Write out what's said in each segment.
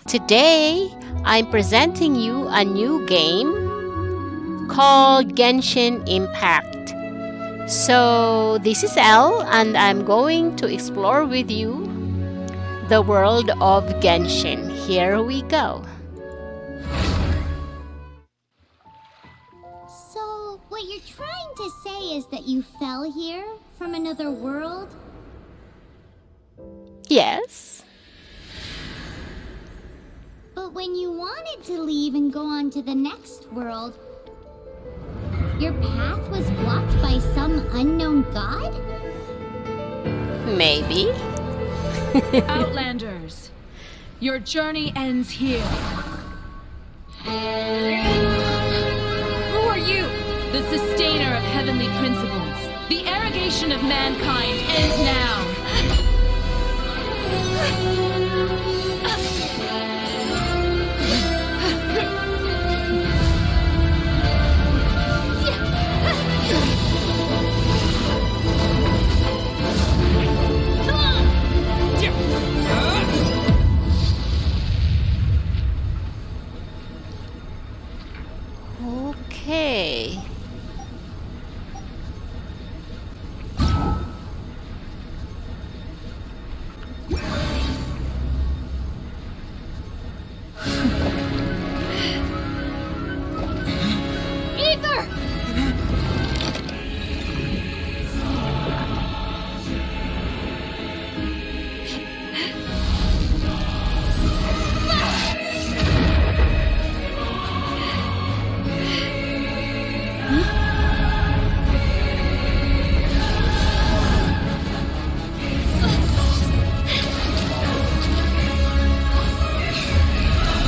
Today, I'm presenting you a new game called Genshin Impact. So, this is Elle, and I'm going to explore with you the world of Genshin. Here we go. So, what you're trying to say is that you fell here from another world? Yes. But when you wanted to leave and go on to the next world, your path was blocked by some unknown god? Maybe. Outlanders, your journey ends here. Who are you? The sustainer of heavenly principles. The arrogation of mankind ends now. Okay. Ether!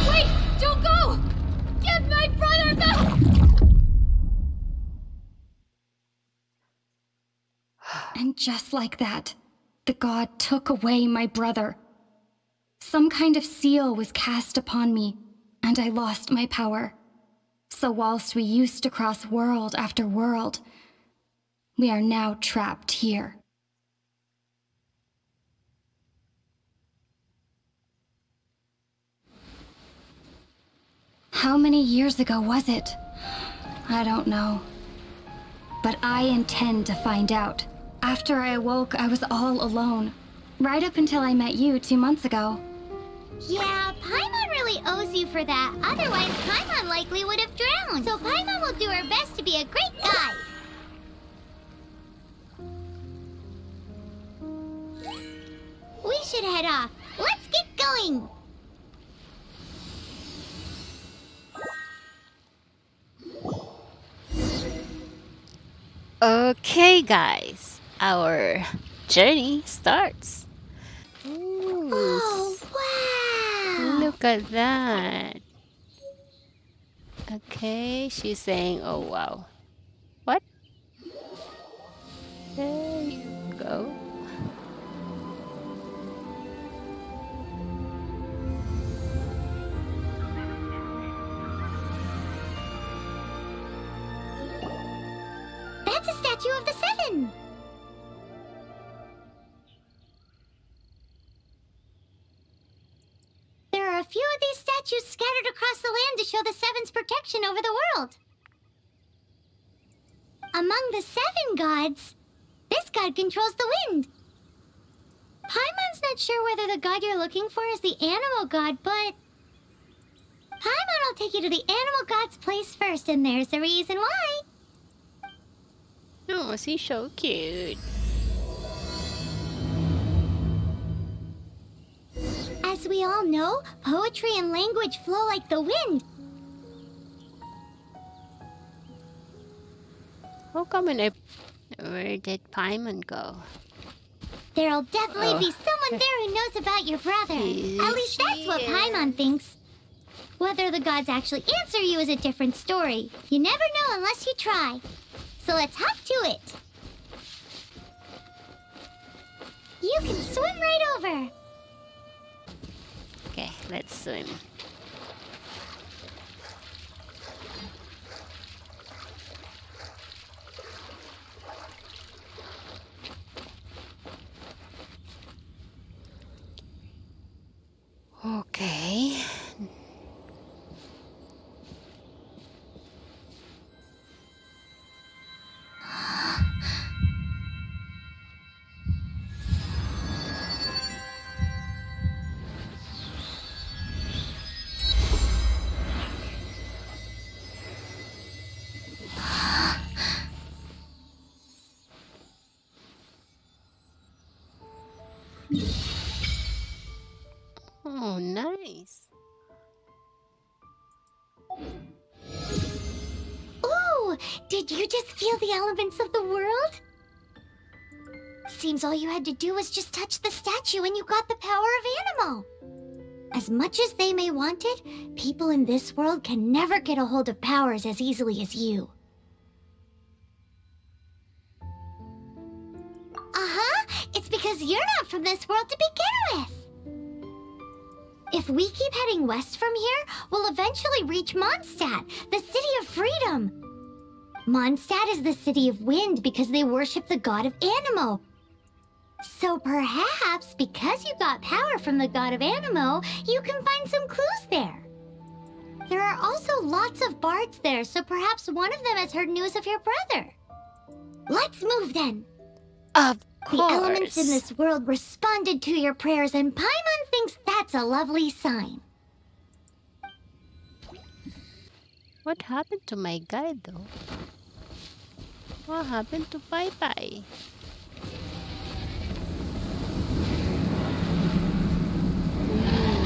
Wait! Don't go! Get my brother back! And just like that, the god took away my brother. Some kind of seal was cast upon me, and I lost my power. So whilst we used to cross world after world, we are now trapped here. How many years ago was it? I don't know. But I intend to find out. After I awoke, I was all alone. Right up until I met you 2 months ago. Yeah, Paimon really owes you for that. Otherwise, Paimon likely would have drowned. So Paimon will do her best to be a great guide. We should head off. Let's get going. Okay, guys. Our journey starts. Ooh, Oh, wow. look at that. Okay, she's saying, oh wow. What? There you go. That's a statue of the Seven. There are a few of these statues scattered across the land to show the Seven's protection over the world. Among the 7 gods, this god controls the wind. Paimon's not sure whether the god you're looking for is the Anemo god, but Paimon will take you to the Animal god's place first, and there's the reason why. Oh, she's so cute. As we all know, poetry and language flow like the wind. How come where did Paimon go? There'll definitely be someone there who knows about your brother. At least that's what Paimon thinks. Whether the gods actually answer you is a different story. You never know unless you try. So let's hop to it. You can swim right over. Okay, let's swim. Okay. Oh, nice. Ooh, did you just feel the elements of the world? Seems all you had to do was just touch the statue and you got the power of Anemo. As much as they may want it, people in this world can never get a hold of powers as easily as you. It's because you're not from this world to begin with. If we keep heading west from here, we'll eventually reach Mondstadt, the city of freedom. Mondstadt is the city of wind because they worship the god of Anemo. So perhaps, because you got power from the god of Anemo, you can find some clues there. There are also lots of bards there, so perhaps one of them has heard news of your brother. Let's move then. Of The course. elements in this world responded to your prayers, and Paimon thinks that's a lovely sign. What happened to my guy, though? What happened to Pai Pai?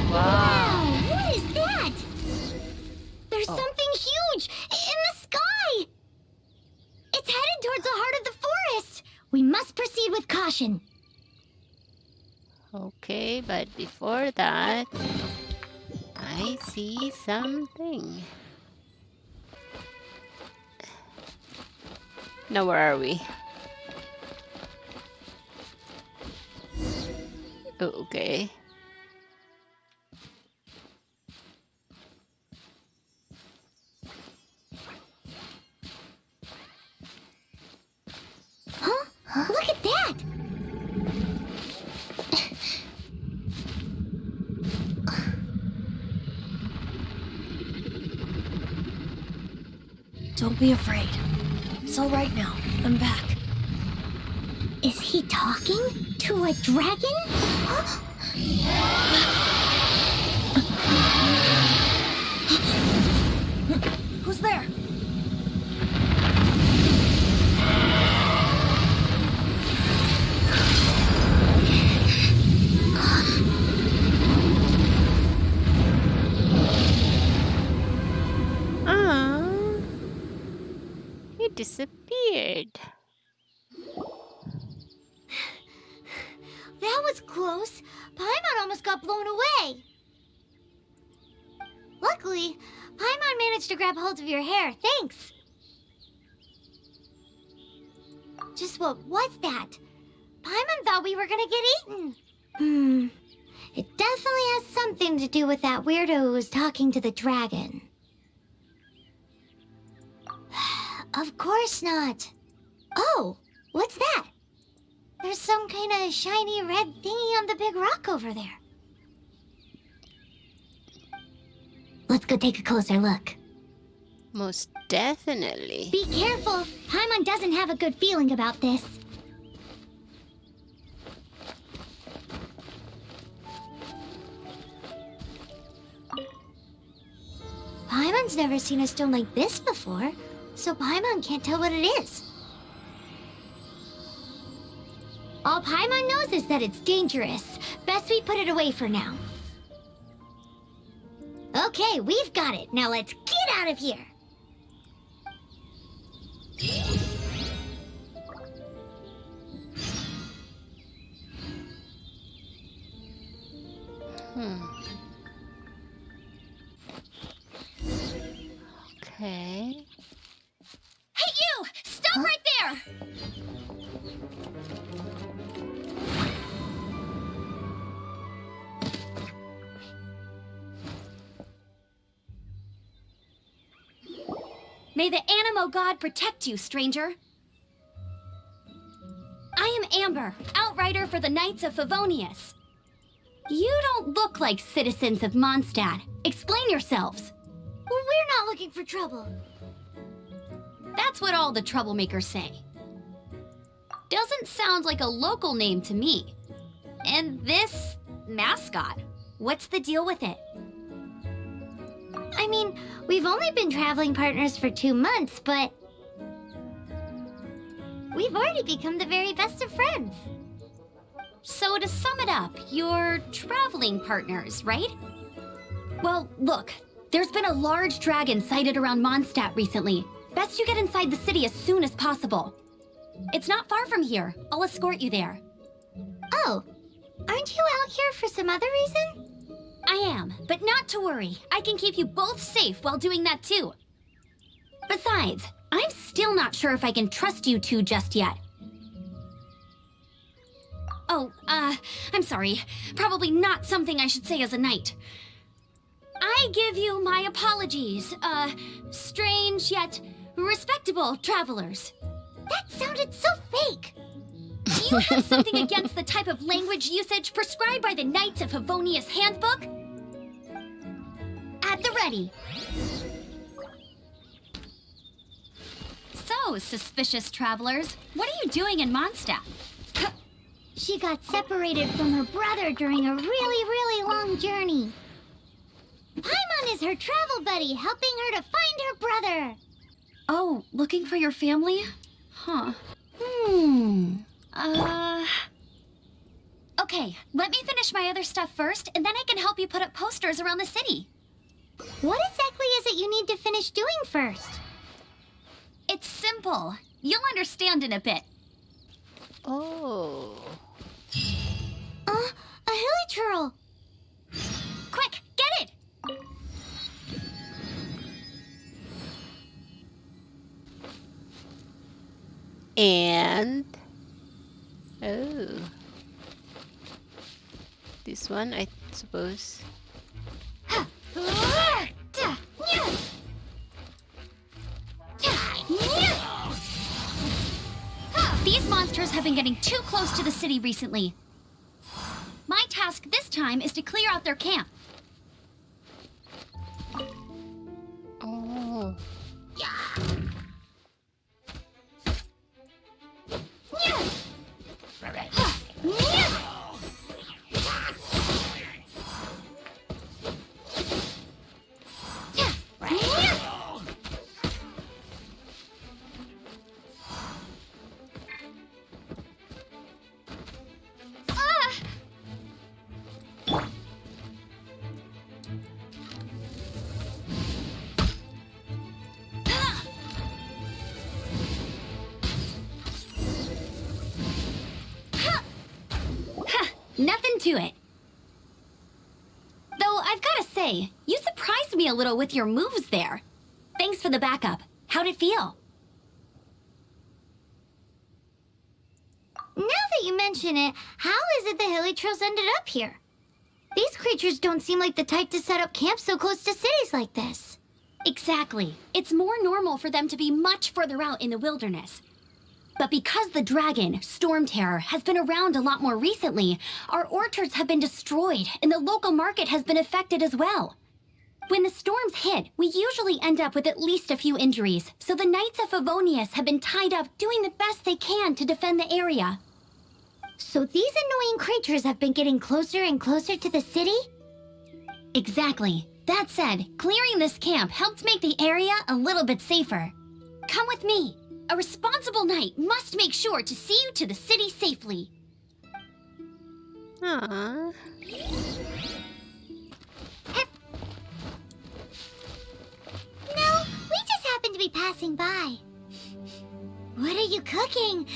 Wow, what is that? There's Oh. something huge in the sky! It's headed towards the heart of the forest! We must proceed with caution. Okay, but before that, I see something. Now, where are we? Oh, okay. Huh? Look at that! Don't be afraid. It's all right now. I'm back. Is he talking to a dragon? Who's there? Ah, he disappeared. That was close. Paimon almost got blown away. Luckily, Paimon managed to grab hold of your hair. Thanks. Just what was that? Paimon thought we were gonna get eaten. It definitely has something to do with that weirdo who was talking to the dragon. Of course not. Oh, what's that? There's some kind of shiny red thingy on the big rock over there. Let's go take a closer look. Most definitely. Be careful. Paimon doesn't have a good feeling about this. Paimon's never seen a stone like this before, so Paimon can't tell what it is. All Paimon knows is that it's dangerous. Best we put it away for now. Okay, we've got it. Now let's get out of here. Okay. Hey, you! Stop right there! May the Anemo god protect you, stranger. I am Amber, outrider for the Knights of Favonius. You don't look like citizens of Mondstadt. Explain yourselves. Well, we're not looking for trouble. That's what all the troublemakers say. Doesn't sound like a local name to me. And this mascot, what's the deal with it? I mean, we've only been traveling partners for 2 months, but we've already become the very best of friends. So to sum it up, you're traveling partners, right? Well, look, there's been a large dragon sighted around Mondstadt recently. Best you get inside the city as soon as possible. It's not far from here. I'll escort you there. Oh, aren't you out here for some other reason? I am, but not to worry. I can keep you both safe while doing that too. Besides, I'm still not sure if I can trust you two just yet. Oh, I'm sorry. Probably not something I should say as a knight. I give you my apologies, strange yet respectable travelers. That sounded so fake. Do you have something against the type of language usage prescribed by the Knights of Favonius Handbook? At the ready. So, suspicious travelers, what are you doing in Mondstadt? She got separated from her brother during a really long journey. Paimon is her travel buddy, helping her to find her brother. Oh, looking for your family? Huh. Okay, let me finish my other stuff first, and then I can help you put up posters around the city. What exactly is it you need to finish doing first? It's simple. You'll understand in a bit. Oh. A hilichurl. Quick, get it! And oh, this one, I suppose. These monsters have been getting too close to the city recently. My task this time is to clear out their camp. Oh. Nothing to it. Though I've gotta say, you surprised me a little with your moves there. Thanks for the backup. How'd it feel? Now that you mention it, how is it the hilichurls ended up here? These creatures don't seem like the type to set up camp so close to cities like this. Exactly. It's more normal for them to be much further out in the wilderness. But because the dragon, Storm Terror, has been around a lot more recently, our orchards have been destroyed and the local market has been affected as well. When the storms hit, we usually end up with at least a few injuries, so the Knights of Favonius have been tied up doing the best they can to defend the area. So these annoying creatures have been getting closer and closer to the city? Exactly. That said, clearing this camp helped make the area a little bit safer. Come with me. A responsible knight must make sure to see you to the city safely. Aww. No, we just happened to be passing by. What are you cooking?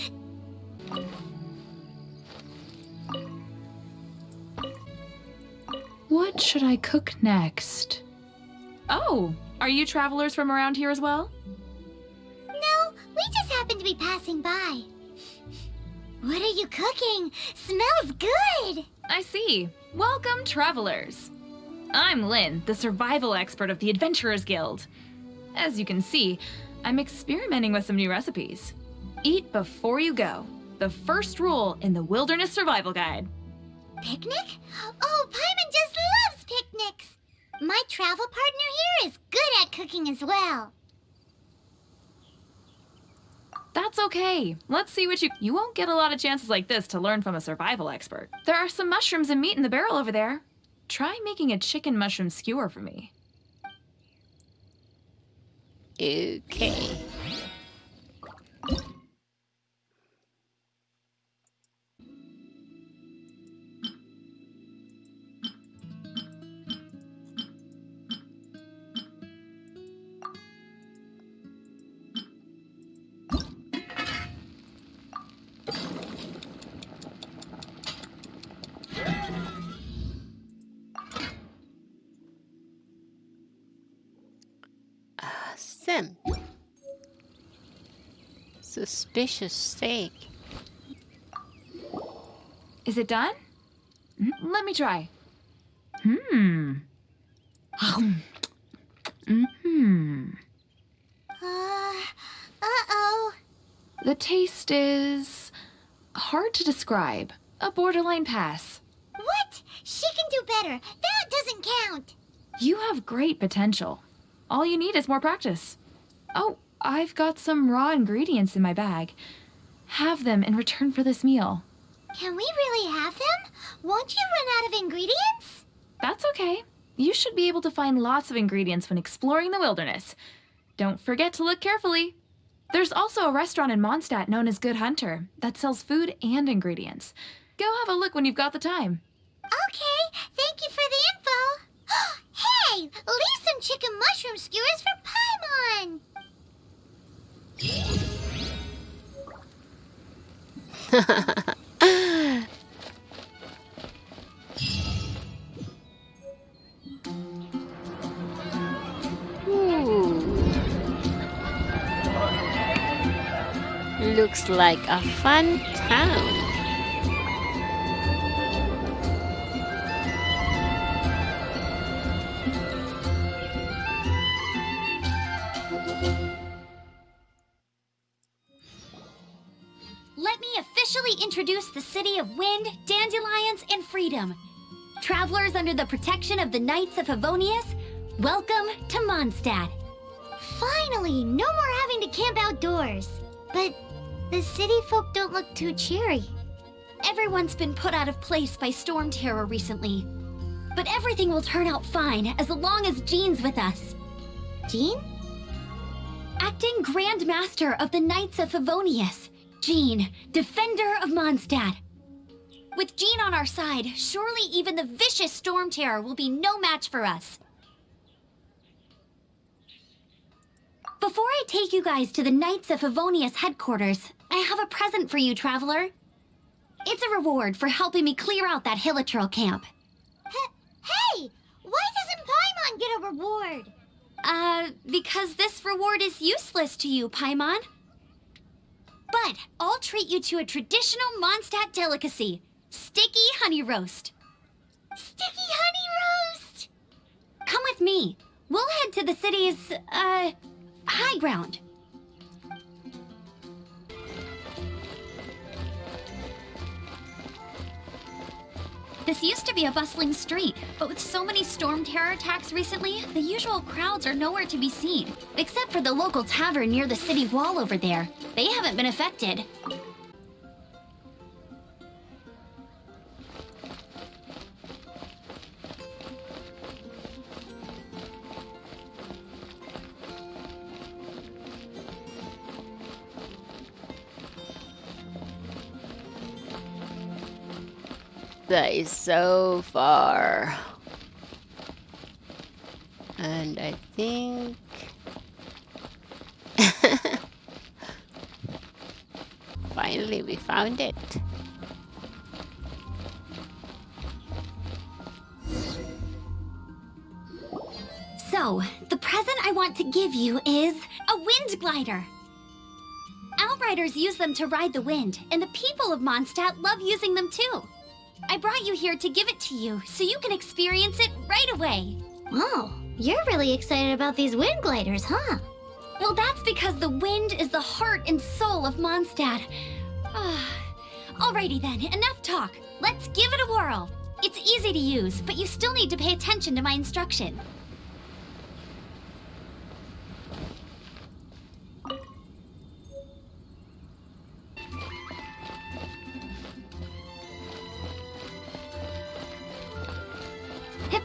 What should I cook next? Oh, are you travelers from around here as well? No, we just happened to be passing by. What are you cooking? Smells good! I see. Welcome, travelers. I'm Lynn, the survival expert of the Adventurers Guild. As you can see, I'm experimenting with some new recipes. Eat before you go. The first rule in the Wilderness Survival Guide. Picnic? Oh, Paimon just loves picnics! My travel partner here is good at cooking as well. That's okay. Let's see what you won't get a lot of chances like this to learn from a survival expert. There are some mushrooms and meat in the barrel over there. Try making a chicken mushroom skewer for me. Okay. them. Suspicious steak. Is it done? Let me try. Mm-hmm. Uh-oh. The taste is hard to describe. A borderline pass. What? She can do better. That doesn't count. You have great potential. All you need is more practice. Oh, I've got some raw ingredients in my bag. Have them in return for this meal. Can we really have them? Won't you run out of ingredients? That's okay. You should be able to find lots of ingredients when exploring the wilderness. Don't forget to look carefully. There's also a restaurant in Mondstadt known as Good Hunter that sells food and ingredients. Go have a look when you've got the time. Okay, thank you for the info. Hey, leave some chicken mushroom skewers for Paimon. Ooh. Looks like a fun town. Let me officially introduce the city of wind, dandelions, and freedom. Travelers under the protection of the Knights of Favonius, welcome to Mondstadt. Finally, no more having to camp outdoors. But the city folk don't look too cheery. Everyone's been put out of place by storm terror recently. But everything will turn out fine as long as Jean's with us. Jean? Acting Grand Master of the Knights of Favonius, Jean, Defender of Mondstadt. With Jean on our side, surely even the vicious storm terror will be no match for us. Before I take you guys to the Knights of Favonius headquarters, I have a present for you, Traveler. It's a reward for helping me clear out that Hilitril camp. Hey! Why doesn't Paimon get a reward? Because this reward is useless to you, Paimon. But I'll treat you to a traditional Mondstadt delicacy, sticky honey roast. Sticky honey roast! Come with me. We'll head to the city's, high ground. This used to be a bustling street, but with so many storm terror attacks recently, the usual crowds are nowhere to be seen, except for the local tavern near the city wall over there. They haven't been affected. That is so far. And I think... Finally, we found it. So, the present I want to give you is a wind glider. Outriders use them to ride the wind, and the people of Mondstadt love using them too. I brought you here to give it to you, so you can experience it right away. Oh, you're really excited about these wind gliders, huh? Well, that's because the wind is the heart and soul of Mondstadt. Alrighty then, enough talk. Let's give it a whirl. It's easy to use, but you still need to pay attention to my instruction. Hip.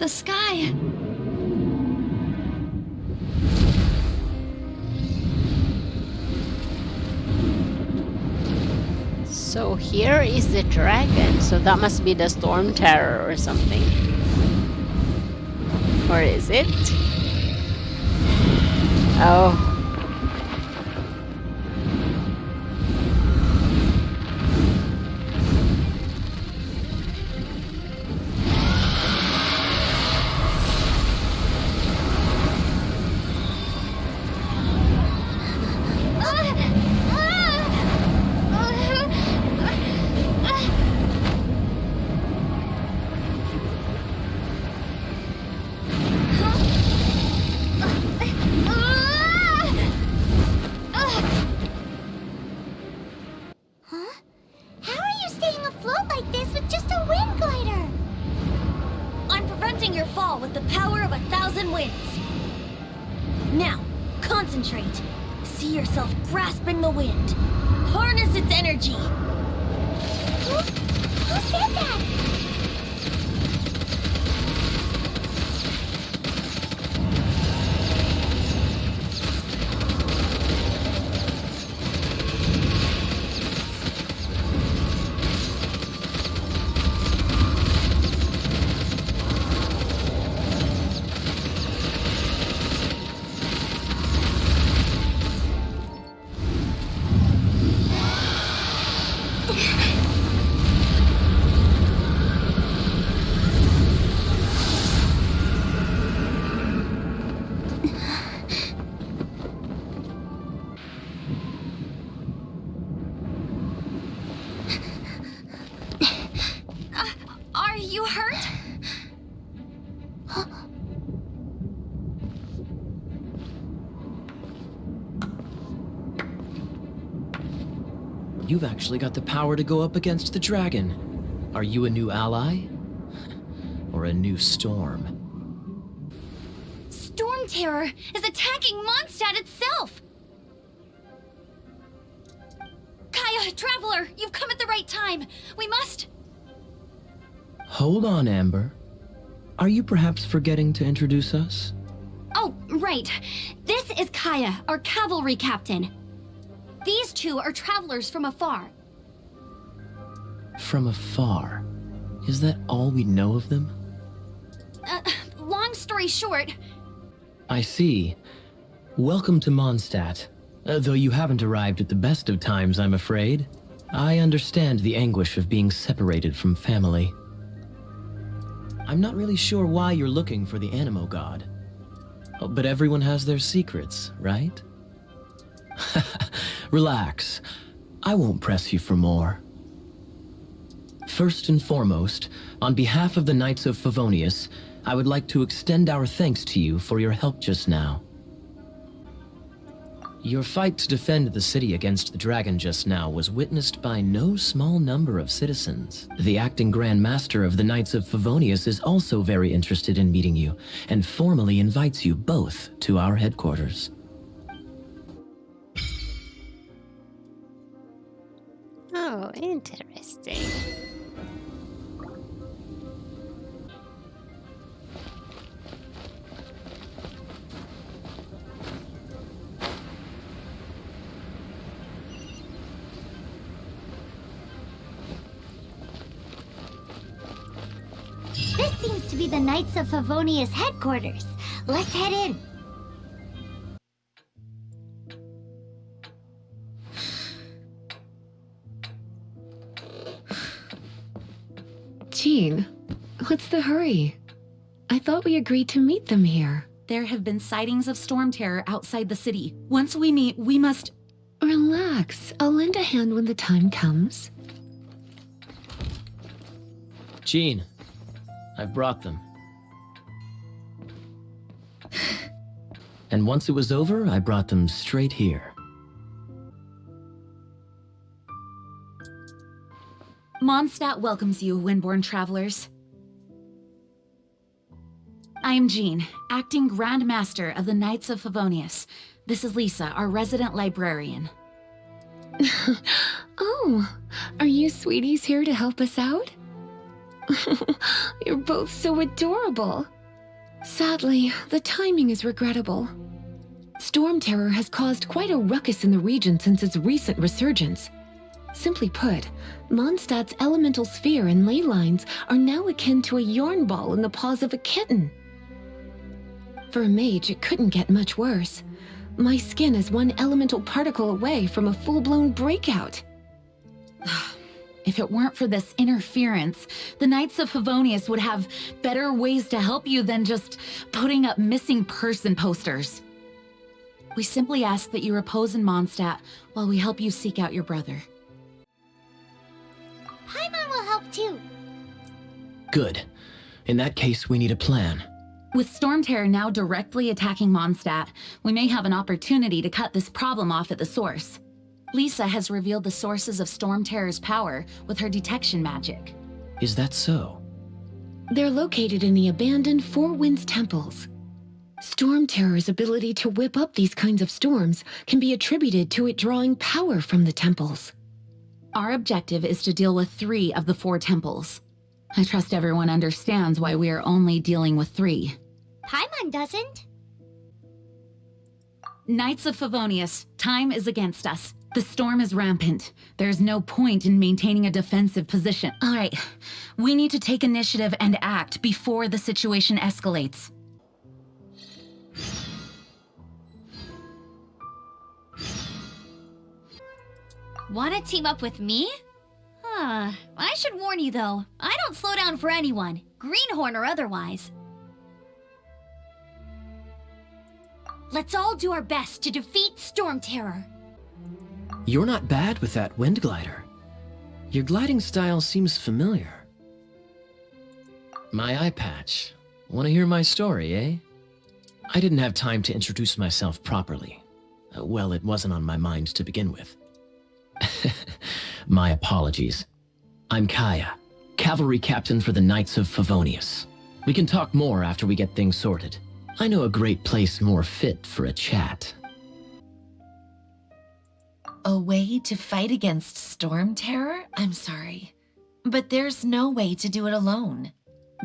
The sky. So here is the dragon. So that must be the storm terror or something. Or is it? Oh. Now, concentrate. See yourself grasping the wind. Harness its energy. Who said that? Are you hurt? You've actually got the power to go up against the dragon. Are you a new ally? Or a new storm? Storm Terror is attacking Mondstadt itself! Kaya, Traveler, you've come at the right time. We must... Hold on, Amber. Are you perhaps forgetting to introduce us? Oh, right. This is Kaya, our cavalry captain. These two are travelers from afar. From afar? Is that all we know of them? Long story short... I see. Welcome to Mondstadt. Though you haven't arrived at the best of times, I'm afraid. I understand the anguish of being separated from family. I'm not really sure why you're looking for the Anemo god. Oh, but everyone has their secrets, right? Relax. I won't press you for more. First and foremost, on behalf of the Knights of Favonius, I would like to extend our thanks to you for your help just now. Your fight to defend the city against the dragon just now was witnessed by no small number of citizens. The acting Grand Master of the Knights of Favonius is also very interested in meeting you, and formally invites you both to our headquarters. Oh, interesting. This seems to be the Knights of Favonius headquarters. Let's head in. Jean, what's the hurry? I thought we agreed to meet them here. There have been sightings of storm terror outside the city. Once we meet, we must... Relax. I'll lend a hand when the time comes. Jean, I've brought them. And once it was over, I brought them straight here. Mondstadt welcomes you, Windborn travelers. I am Jean, acting Grand Master of the Knights of Favonius. This is Lisa, our resident librarian. Oh, are you sweeties here to help us out? You're both so adorable. Sadly, the timing is regrettable. Storm terror has caused quite a ruckus in the region since its recent resurgence. Simply put, Mondstadt's elemental sphere and ley lines are now akin to a yarn ball in the paws of a kitten. For a mage, it couldn't get much worse. My skin is one elemental particle away from a full-blown breakout. If it weren't for this interference, the Knights of Favonius would have better ways to help you than just putting up missing person posters. We simply ask that you repose in Mondstadt while we help you seek out your brother. Paimon will help too. Good. In that case, we need a plan. With Storm Terror now directly attacking Mondstadt, we may have an opportunity to cut this problem off at the source. Lisa has revealed the sources of Storm Terror's power with her detection magic. Is that so? They're located in the abandoned Four Winds temples. Storm Terror's ability to whip up these kinds of storms can be attributed to it drawing power from the temples. Our objective is to deal with 3 of the 4 temples. I trust everyone understands why we are only dealing with 3. Paimon doesn't. Knights of Favonius, time is against us. The storm is rampant. There's no point in maintaining a defensive position. All right, we need to take initiative and act before the situation escalates. Wanna team up with me? I should warn you though, I don't slow down for anyone, greenhorn or otherwise. Let's all do our best to defeat Storm Terror. You're not bad with that wind glider. Your gliding style seems familiar. My eye patch. Want to hear my story, eh? I didn't have time to introduce myself properly. Well, it wasn't on my mind to begin with. My apologies. I'm Kaya, cavalry captain for the Knights of Favonius. We can talk more after we get things sorted. I know a great place more fit for a chat. A way to fight against Storm Terror? I'm sorry. But there's no way to do it alone.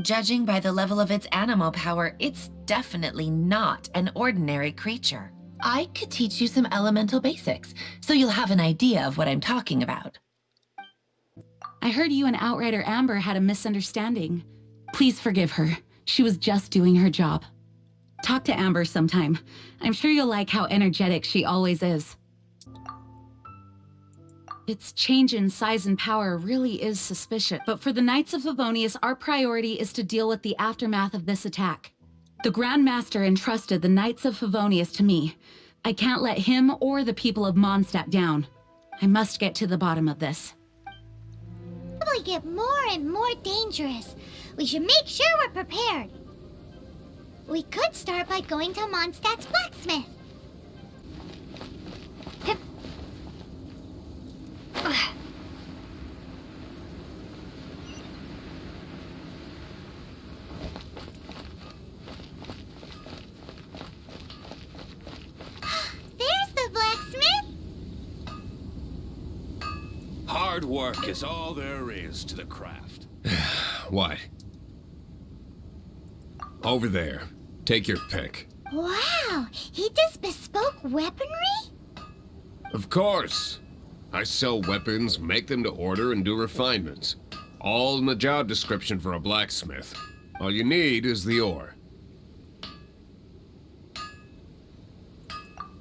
Judging by the level of its animal power, it's definitely not an ordinary creature. I could teach you some elemental basics, so you'll have an idea of what I'm talking about. I heard you and Outrider Amber had a misunderstanding. Please forgive her. She was just doing her job. Talk to Amber sometime. I'm sure you'll like how energetic she always is. Its change in size and power really is suspicious, but for the Knights of Favonius, our priority is to deal with the aftermath of this attack. The Grand Master entrusted the Knights of Favonius to me. I can't let him or the people of Mondstadt down. I must get to the bottom of this. Probably get more and more dangerous. We should make sure we're prepared. We could start by going to Mondstadt's blacksmith. There's the blacksmith. Hard work is all there is to the craft. What? Over there. Take your pick. Wow, he does bespoke weaponry? Of course. I sell weapons, make them to order, and do refinements. All in the job description for a blacksmith. All you need is the ore.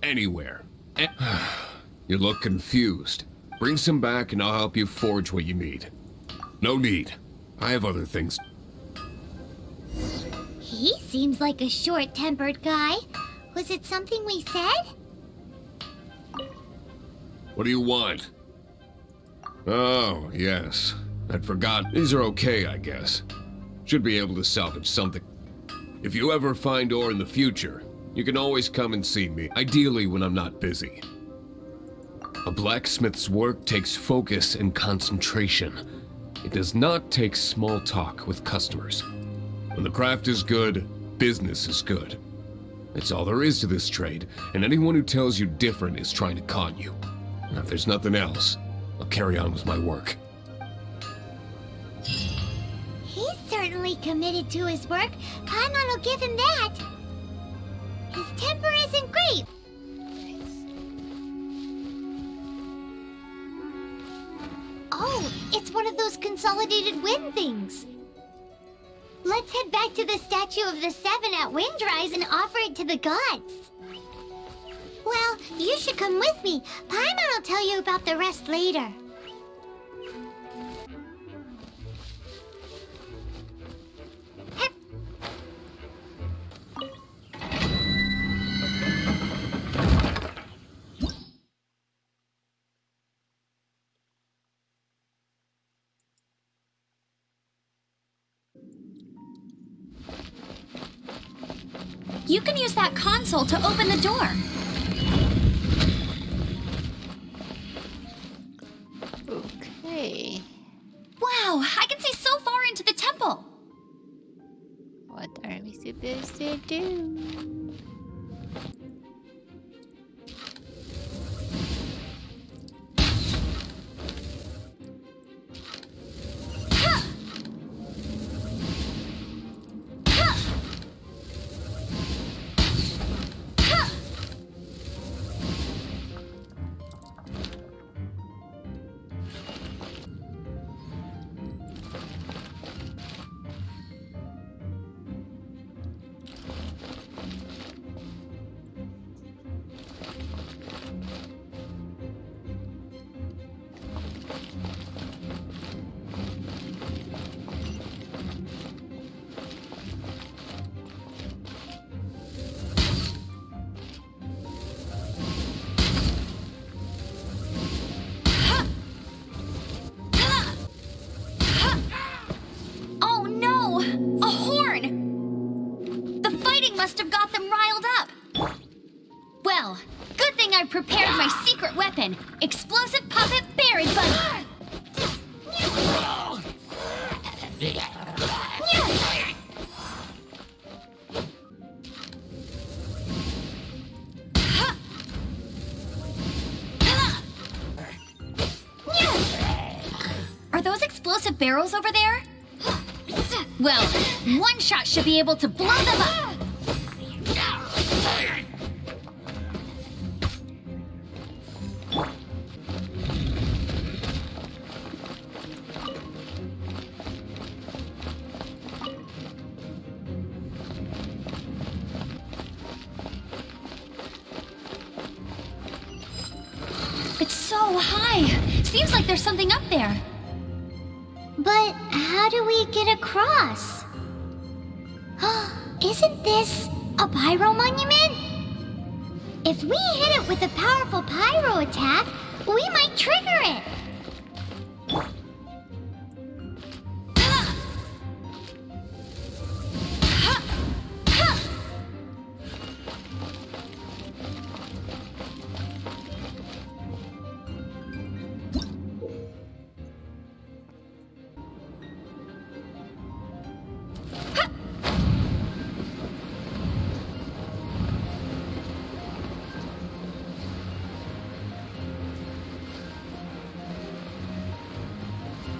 Anywhere. You look confused. Bring some back and I'll help you forge what you need. No need. I have other things. He seems like a short-tempered guy. Was it something we said? What do you want? Oh, yes. I'd forgotten. These are okay, I guess. Should be able to salvage something. If you ever find ore in the future, you can always come and see me, ideally when I'm not busy. A blacksmith's work takes focus and concentration. It does not take small talk with customers. When the craft is good, business is good. That's all there is to this trade, and anyone who tells you different is trying to con you. Now, if there's nothing else, I'll carry on with my work. He's certainly committed to his work. Paimon will give him that. His temper isn't great. Oh, it's one of those consolidated wind things. Let's head back to the statue of the Seven at Windrise and offer it to the gods. Well, you should come with me. Paimon will tell you about the rest later. You can use that console to open the door. Okay. Wow, I can see so far into the temple. What are we supposed to do? Oh no! A horn! The fighting must have got them riled up. Well, good thing I prepared my secret weapon, explosive puppet berry bunny. Are those explosive barrels over there? Well, one shot should be able to blow them up. It's so high. Seems like there's something up there. But how do we get across? Isn't this a pyro monument? If we hit it with a powerful pyro attack, we might trigger it.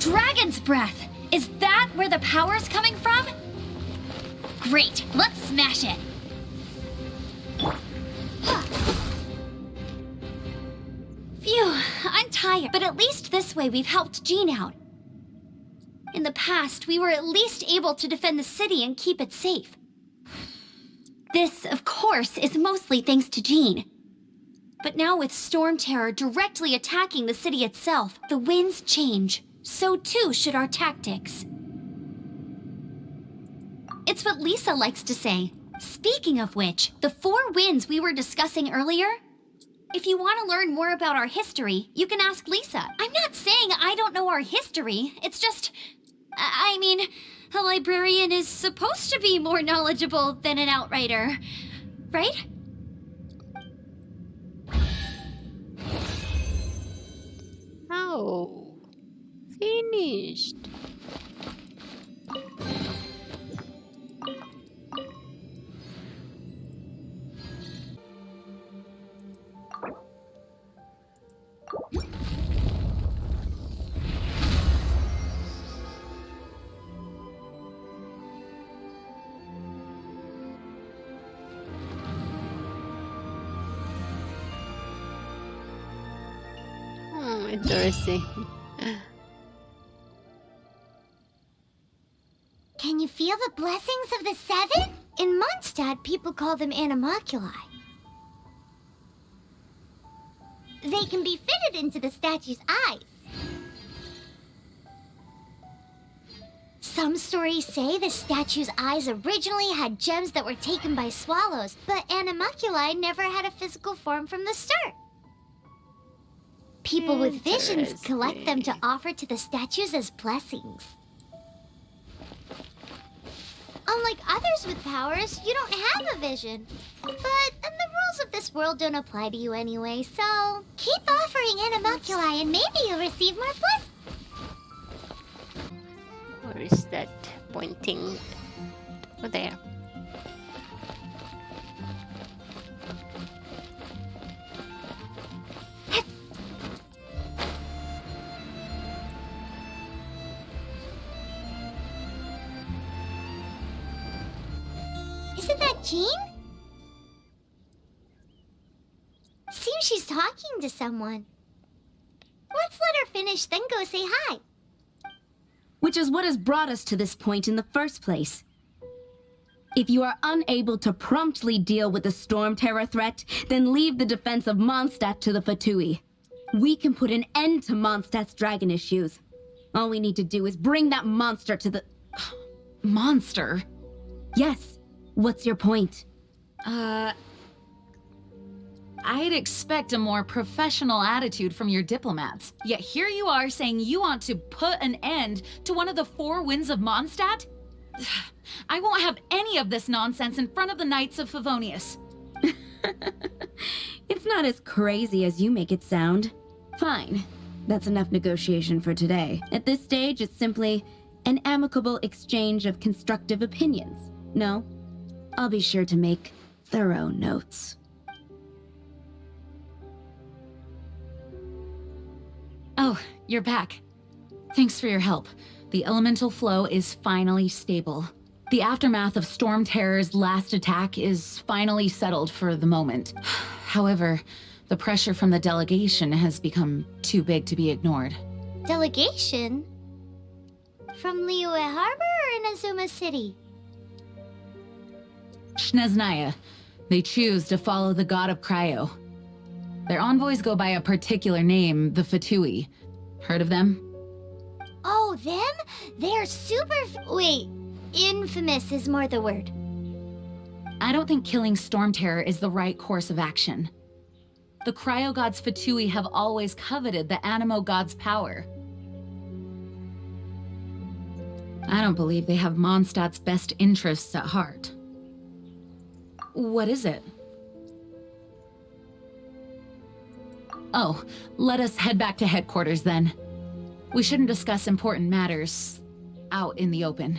Dragon's breath! Is that where the power's coming from? Great, let's smash it! Phew, I'm tired, but at least this way we've helped Jean out. In the past, we were at least able to defend the city and keep it safe. This, of course, is mostly thanks to Jean. But now with Storm Terror directly attacking the city itself, the winds change. So too should our tactics. It's what Lisa likes to say. Speaking of which, the four winds we were discussing earlier, if you want to learn more about our history, you can ask Lisa. I'm not saying I don't know our history, it's just... I mean, a librarian is supposed to be more knowledgeable than an outrider, right? Oh. Finished. Can you feel reveal the blessings of the seven? In Mondstadt, people call them animalculi. They can be fitted into the statue's eyes. Some stories say the statue's eyes originally had gems that were taken by swallows, but animalculi never had a physical form from the start. People with visions collect them to offer to the statues as blessings. Unlike others with powers, you don't have a vision. But the rules of this world don't apply to you anyway, so keep offering animalculi and maybe you'll receive more blessings. Where is that pointing? Over there. Isn't that Jean? Seems she's talking to someone. Let's let her finish, then go say hi. Which is what has brought us to this point in the first place. If you are unable to promptly deal with the Storm Terror threat, then leave the defense of Mondstadt to the Fatui. We can put an end to Mondstadt's dragon issues. All we need to do is bring that monster to the... Monster? Yes. What's your point? I'd expect a more professional attitude from your diplomats. Yet here you are saying you want to put an end to one of the Four Winds of Monstadt? I won't have any of this nonsense in front of the Knights of Favonius. It's not as crazy as you make it sound. Fine. That's enough negotiation for today. At this stage, it's simply an amicable exchange of constructive opinions. No? I'll be sure to make thorough notes. Oh, you're back. Thanks for your help. The elemental flow is finally stable. The aftermath of Storm Terror's last attack is finally settled for the moment. However, the pressure from the delegation has become too big to be ignored. Delegation? From Liyue Harbor or Inazuma City? Snezhnaya. They choose to follow the god of Cryo. Their envoys go by a particular name, the Fatui. Heard of them? Oh, them? They're super... Wait, infamous is more the word. I don't think killing Storm Terror is the right course of action. The Cryo God's Fatui have always coveted the Anemo God's power. I don't believe they have Mondstadt's best interests at heart. What is it? Oh, let us head back to headquarters then. We shouldn't discuss important matters out in the open.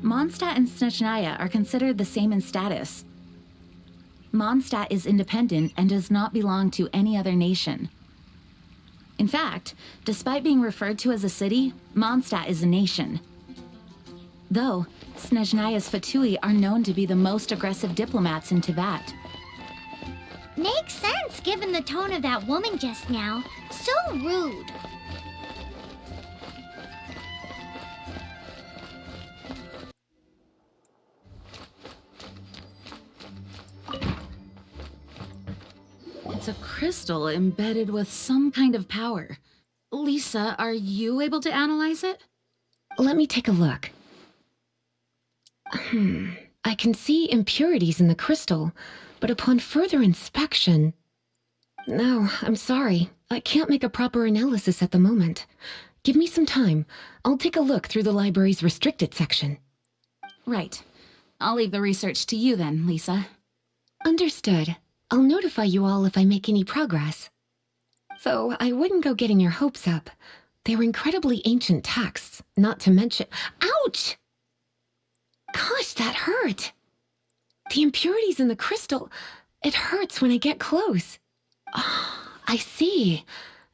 Mondstadt and Snezhnaya are considered the same in status. Mondstadt is independent and does not belong to any other nation. In fact, despite being referred to as a city, Mondstadt is a nation. Though, Snezhnaya's Fatui are known to be the most aggressive diplomats in Teyvat. Makes sense given the tone of that woman just now. So rude. It's a crystal embedded with some kind of power. Lisa, are you able to analyze it? Let me take a look. I can see impurities in the crystal, but upon further inspection... No, I'm sorry. I can't make a proper analysis at the moment. Give me some time. I'll take a look through the library's restricted section. Right. I'll leave the research to you then, Lisa. Understood. I'll notify you all if I make any progress. Though I wouldn't go getting your hopes up. They were incredibly ancient texts, not to mention... Ouch! Gosh, that hurt. The impurities in the crystal... It hurts when I get close. Ah, I see.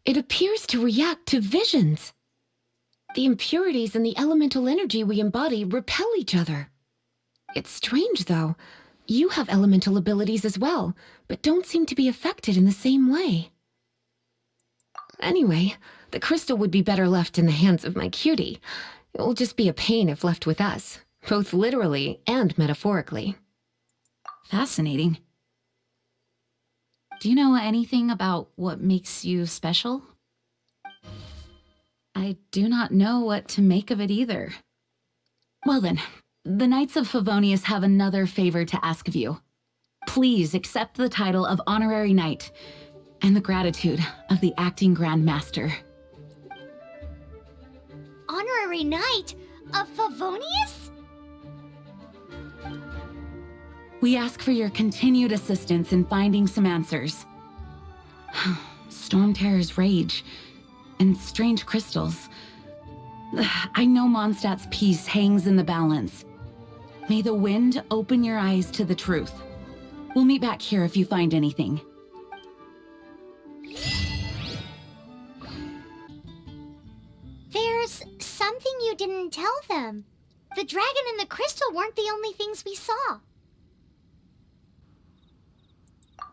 It appears to react to visions. The impurities and the elemental energy we embody repel each other. It's strange, though. You have elemental abilities as well, but don't seem to be affected in the same way. Anyway, the crystal would be better left in the hands of my cutie. It will just be a pain if left with us, both literally and metaphorically. Fascinating. Do you know anything about what makes you special? I do not know what to make of it either. Well then, the Knights of Favonius have another favor to ask of you. Please accept the title of Honorary Knight and the gratitude of the Acting Grand Master. Honorary Knight of Favonius? We ask for your continued assistance in finding some answers. Storm Terror's rage and strange crystals. I know Mondstadt's peace hangs in the balance. May the wind open your eyes to the truth. We'll meet back here if you find anything. There's something you didn't tell them. The dragon and the crystal weren't the only things we saw.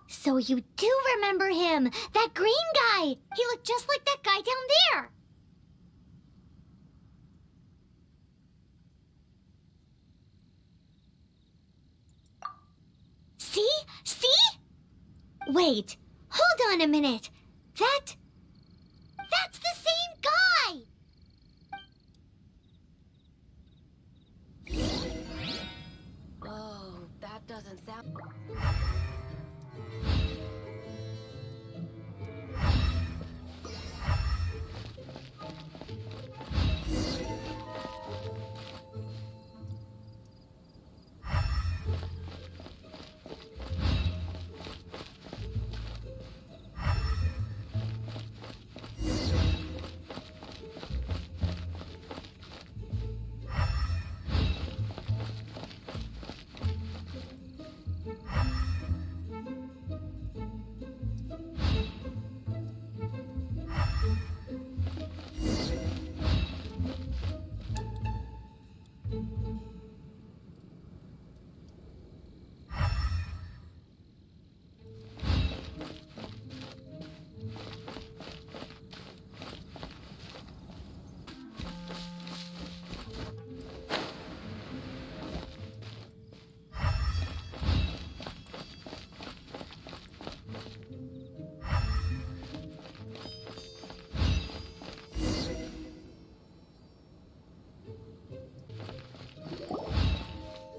So you do remember him, that green guy. He looked just like that guy down there. See? See? Wait, hold on a minute. That's the same guy. Oh, that doesn't sound...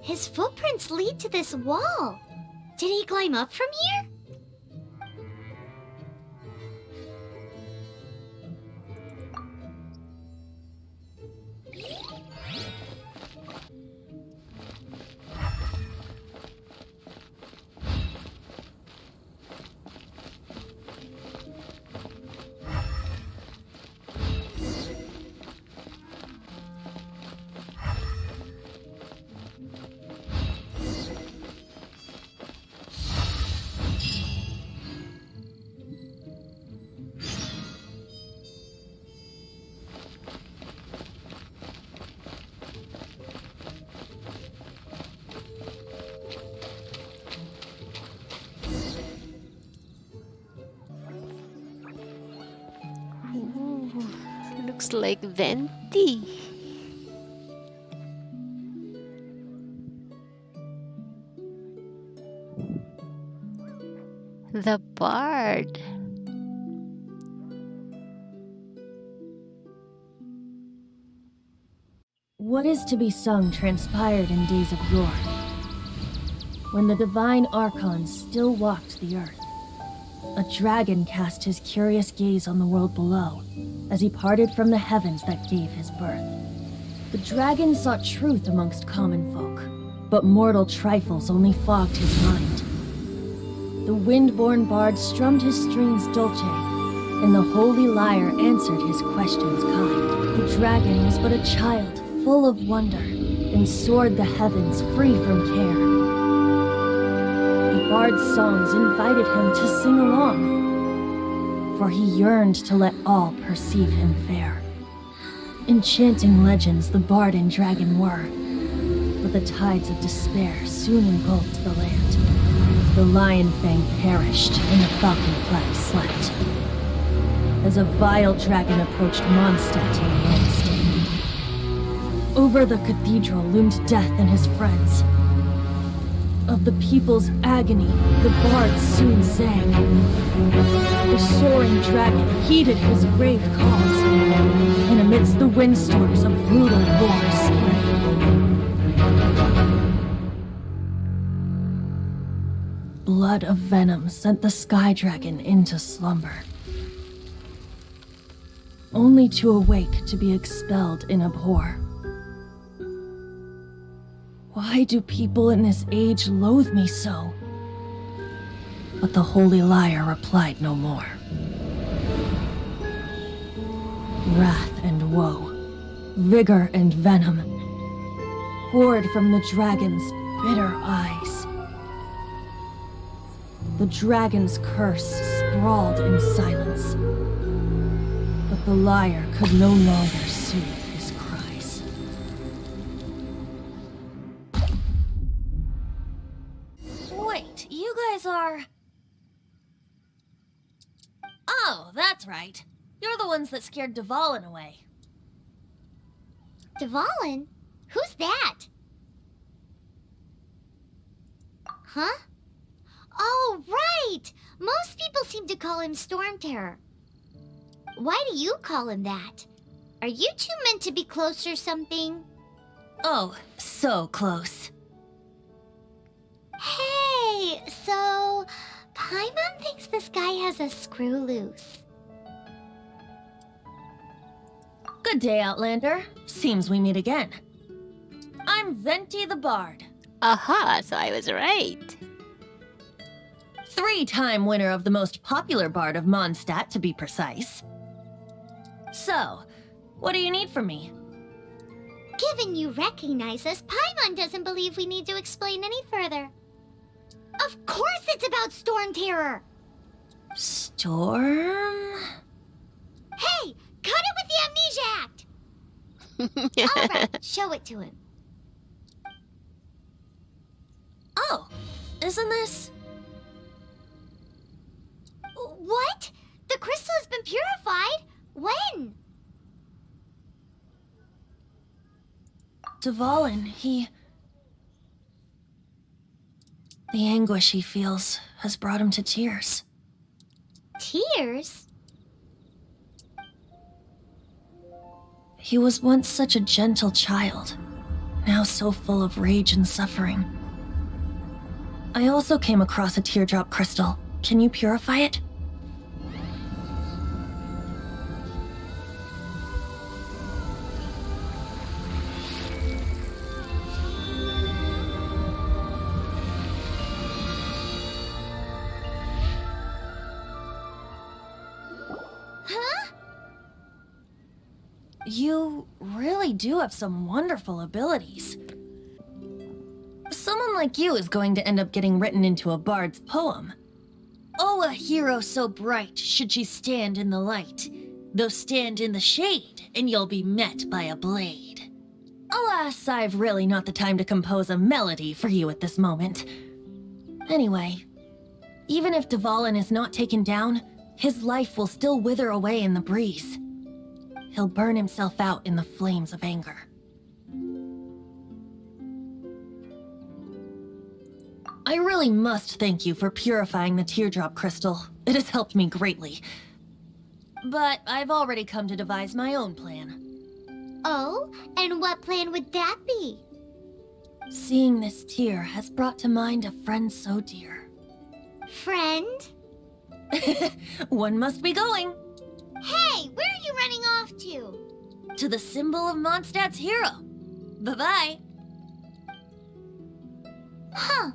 His footprints lead to this wall. Did he climb up from here? Looks like Venti. The Bard. What is to be sung transpired in days of yore, when the divine Archons still walked the earth. A dragon cast his curious gaze on the world below, as he parted from the heavens that gave his birth. The dragon sought truth amongst common folk, but mortal trifles only fogged his mind. The wind-born bard strummed his strings dolce, and the holy lyre answered his questions kind. The dragon was but a child, full of wonder, and soared the heavens free from care. The bard's songs invited him to sing along, for he yearned to let all perceive him fair. Enchanting legends the bard and dragon were, but the tides of despair soon engulfed the land. The Lion Fang perished, and the Falcon Flag slept. As a vile dragon approached Mondstadt on Wednesday. Over the cathedral loomed death and his friends. Of the people's agony, the bards soon sang. The soaring dragon heeded his grave calls, and amidst the windstorms a brutal war spread. Blood of venom sent the sky dragon into slumber, only to awake to be expelled in abhor. Why do people in this age loathe me so? But the holy liar replied no more. Wrath and woe, vigor and venom, poured from the dragon's bitter eyes. The dragon's curse sprawled in silence, but the liar could no longer soothe his cries. Wait, you guys are... Oh, that's right. You're the ones that scared Dvalin away. Dvalin? Who's that? Huh? Oh, right! Most people seem to call him Storm Terror. Why do you call him that? Are you two meant to be close or something? Oh, so close. Hey, so... Paimon thinks this guy has a screw loose. Good day, Outlander. Seems we meet again. I'm Venti the Bard. Aha, so I was right. 3-time winner of the most popular bard of Mondstadt, to be precise. So, what do you need from me? Given you recognize us, Paimon doesn't believe we need to explain any further. Of course it's about Storm Terror! Storm? Hey! Cut it with the Amnesia Act! Alright, show it to him. Oh, isn't this... What? The crystal has been purified? When? Dvalin, he... The anguish he feels has brought him to tears. Tears? He was once such a gentle child, now so full of rage and suffering. I also came across a teardrop crystal. Can you purify it? Huh? You really do have some wonderful abilities. Someone like you is going to end up getting written into a bard's poem. Oh, a hero so bright should she stand in the light, though stand in the shade, and you'll be met by a blade. Alas, I've really not the time to compose a melody for you at this moment. Anyway, even if Dvalin is not taken down, his life will still wither away in the breeze. He'll burn himself out in the flames of anger. I really must thank you for purifying the teardrop crystal. It has helped me greatly. But I've already come to devise my own plan. Oh, and what plan would that be? Seeing this tear has brought to mind a friend so dear. Friend? One must be going. Hey, where are you running off to? To the symbol of Mondstadt's hero. Bye-bye. Huh.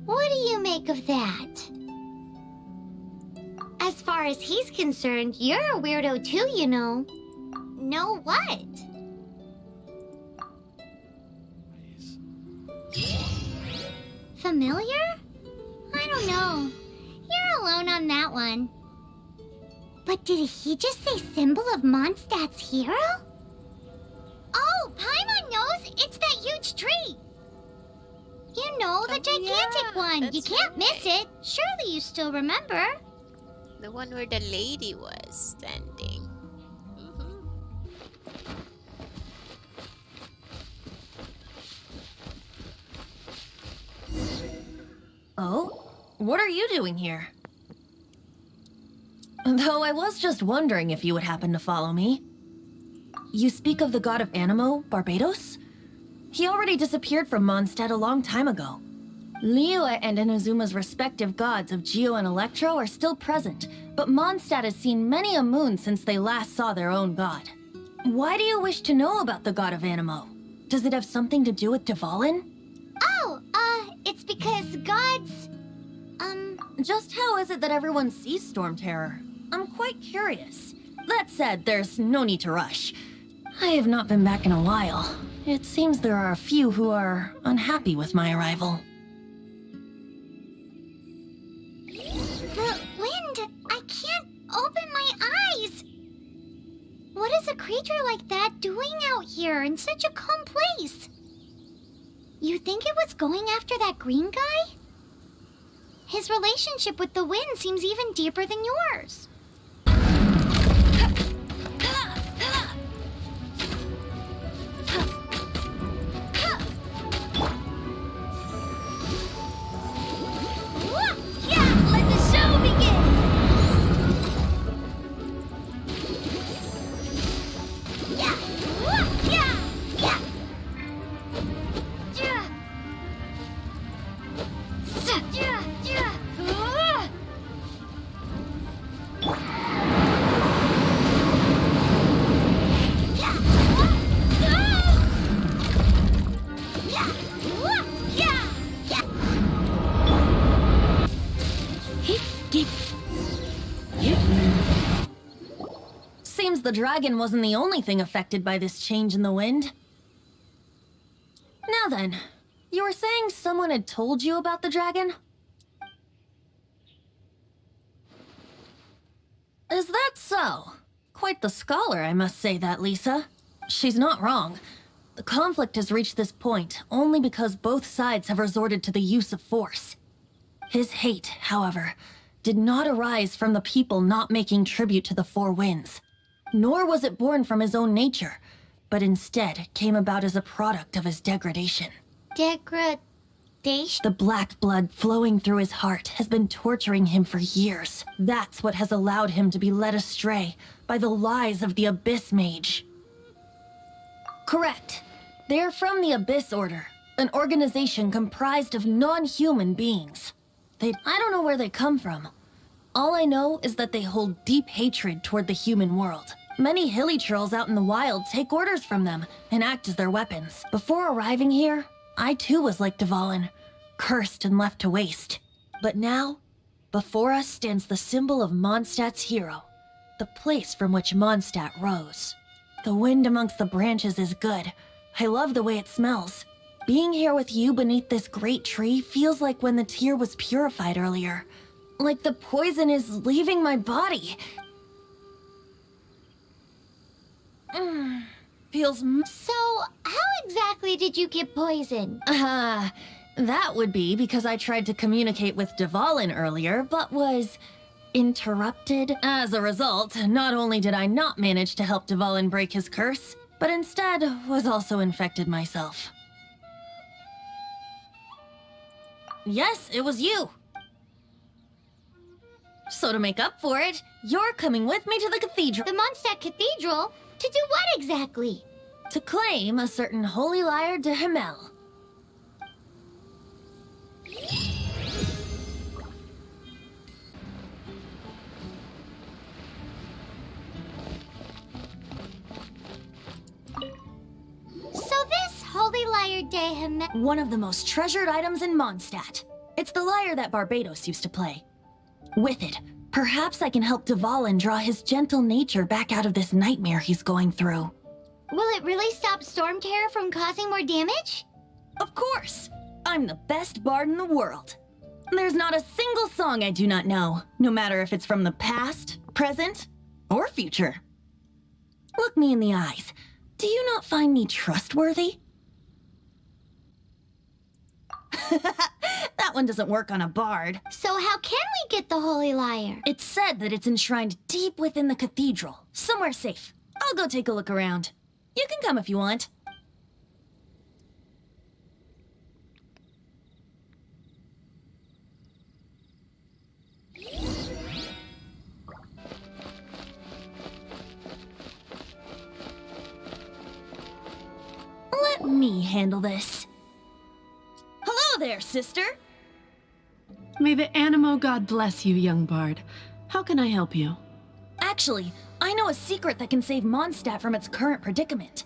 What do you make of that? As far as he's concerned, you're a weirdo too, you know. Know what? Familiar? I don't know. You're alone on that one. But did he just say symbol of Mondstadt's hero? Oh, Paimon knows! It's that huge tree! That gigantic one! You that's can't miss right. it! Surely you still remember? The one where the lady was standing. Oh? What are you doing here? Though I was just wondering if you would happen to follow me. You speak of the god of Anemo, Barbatos? He already disappeared from Mondstadt a long time ago. Liyue and Inazuma's respective gods of Geo and Electro are still present, but Mondstadt has seen many a moon since they last saw their own god. Why do you wish to know about the god of Anemo? Does it have something to do with Dvalin? Oh, it's because gods... Just how is it that everyone sees Storm Terror? I'm quite curious. That said, there's no need to rush. I have not been back in a while. It seems there are a few who are unhappy with my arrival. The wind! I can't open my eyes! What is a creature like that doing out here in such a calm place? You think it was going after that green guy? His relationship with the wind seems even deeper than yours. Seems the dragon wasn't the only thing affected by this change in the wind. Now then, you were saying someone had told you about the dragon? Is that so? Quite the scholar, I must say that, Lisa. She's not wrong. The conflict has reached this point only because both sides have resorted to the use of force. His hate, however, did not arise from the people not making tribute to the Four Winds. Nor was it born from his own nature, but instead came about as a product of his degradation. Degradation? The black blood flowing through his heart has been torturing him for years. That's what has allowed him to be led astray by the lies of the Abyss Mage. Correct. They are from the Abyss Order, an organization comprised of non-human beings. I don't know where they come from. All I know is that they hold deep hatred toward the human world. Many hilly trolls out in the wild take orders from them and act as their weapons. Before arriving here, I too was like Dvalin, cursed and left to waste. But now, before us stands the symbol of Mondstadt's hero, the place from which Mondstadt rose. The wind amongst the branches is good. I love the way it smells. Being here with you beneath this great tree feels like when the tear was purified earlier. Like the poison is leaving my body. Feels So, how exactly did you get poisoned? That would be because I tried to communicate with Dvalin earlier, but was interrupted. As a result, not only did I not manage to help Dvalin break his curse, but instead was also infected myself. Yes, it was you. So to make up for it, you're coming with me to the cathedral. The Mondstadt Cathedral? To do what exactly? To claim a certain holy lyre de Himmel. So this holy lyre de Himmel... One of the most treasured items in Mondstadt. It's the lyre that Barbatos used to play. With it, perhaps I can help Dvalin draw his gentle nature back out of this nightmare he's going through. Will it really stop Storm Terror from causing more damage? Of course! I'm the best bard in the world. There's not a single song I do not know, no matter if it's from the past, present, or future. Look me in the eyes. Do you not find me trustworthy? one doesn't work on a bard. So how can we get the Holy Lyre? It's said that it's enshrined deep within the cathedral, somewhere safe. I'll go take a look around. You can come if you want. Let me handle this. Hello there, sister. May the Anemo God bless you, young bard. How can I help you? Actually, I know a secret that can save Mondstadt from its current predicament.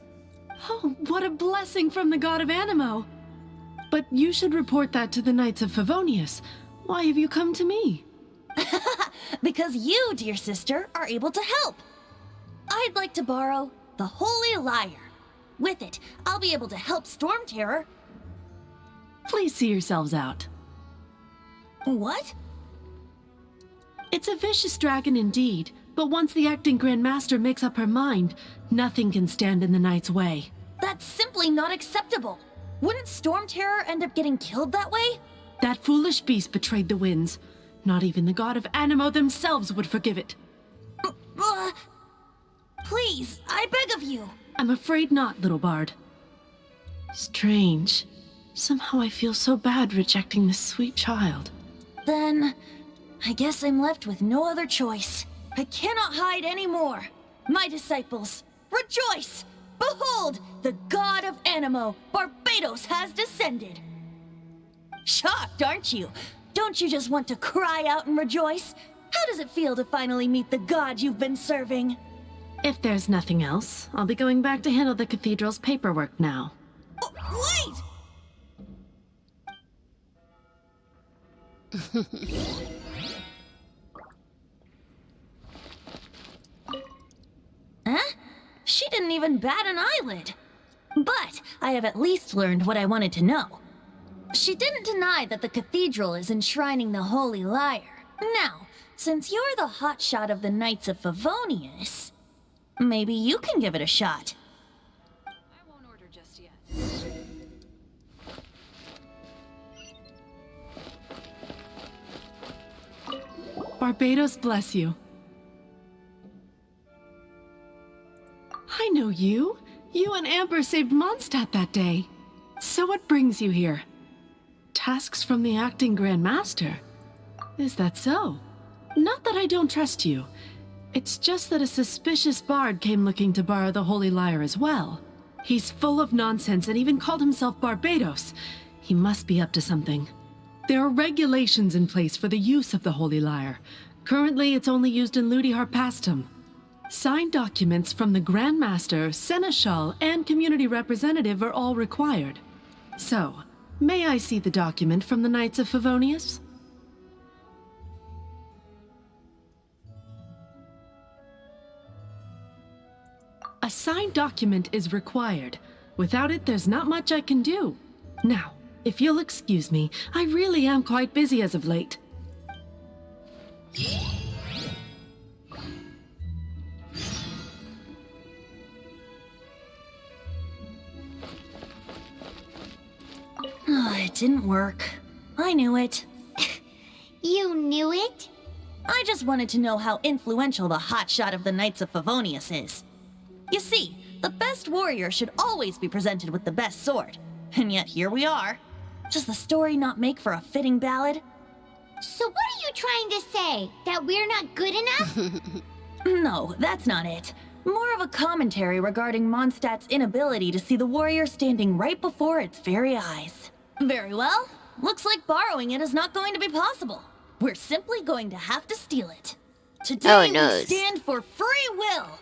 Oh, what a blessing from the God of Anemo! But you should report that to the Knights of Favonius. Why have you come to me? Because you, dear sister, are able to help. I'd like to borrow the Holy Lyre. With it, I'll be able to help Storm Terror. Please see yourselves out. What? It's a vicious dragon indeed, but once the acting Grand Master makes up her mind, nothing can stand in the Knight's way. That's simply not acceptable. Wouldn't Storm Terror end up getting killed that way? That foolish beast betrayed the winds. Not even the God of Anemo themselves would forgive it. Please, I beg of you. I'm afraid not, little bard. Strange. Somehow I feel so bad rejecting this sweet child. Then, I guess I'm left with no other choice. I cannot hide anymore. My disciples, rejoice! Behold, the God of Anemo, Barbatos, has descended. Shocked, aren't you? Don't you just want to cry out and rejoice? How does it feel to finally meet the God you've been serving? If there's nothing else, I'll be going back to handle the cathedral's paperwork now. Wait! Huh? She didn't even bat an eyelid. But I have at least learned what I wanted to know. She didn't deny that the cathedral is enshrining the Holy Lyre. Now, since you're the hotshot of the Knights of Favonius, maybe you can give it a shot. I won't order just yet. Barbatos bless you. I know you. You and Amber saved Mondstadt that day. So what brings you here? Tasks from the acting Grand Master? Is that so? Not that I don't trust you. It's just that a suspicious bard came looking to borrow the Holy Lyre as well. He's full of nonsense and even called himself Barbatos. He must be up to something. There are regulations in place for the use of the Holy Lyre. Currently, it's only used in Ludi Harpastum. Signed documents from the Grand Master, Seneschal, and Community Representative are all required. So, may I see the document from the Knights of Favonius? A signed document is required. Without it, there's not much I can do. Now, if you'll excuse me, I really am quite busy as of late. It didn't work. I knew it. You knew it? I just wanted to know how influential the hotshot of the Knights of Favonius is. You see, the best warrior should always be presented with the best sword. And yet here we are. Does the story not make for a fitting ballad? So what are you trying to say? That we're not good enough? No, that's not it. More of a commentary regarding Mondstadt's inability to see the warrior standing right before its very eyes. Very well. Looks like borrowing it is not going to be possible. We're simply going to have to steal it. Today we stand for free will.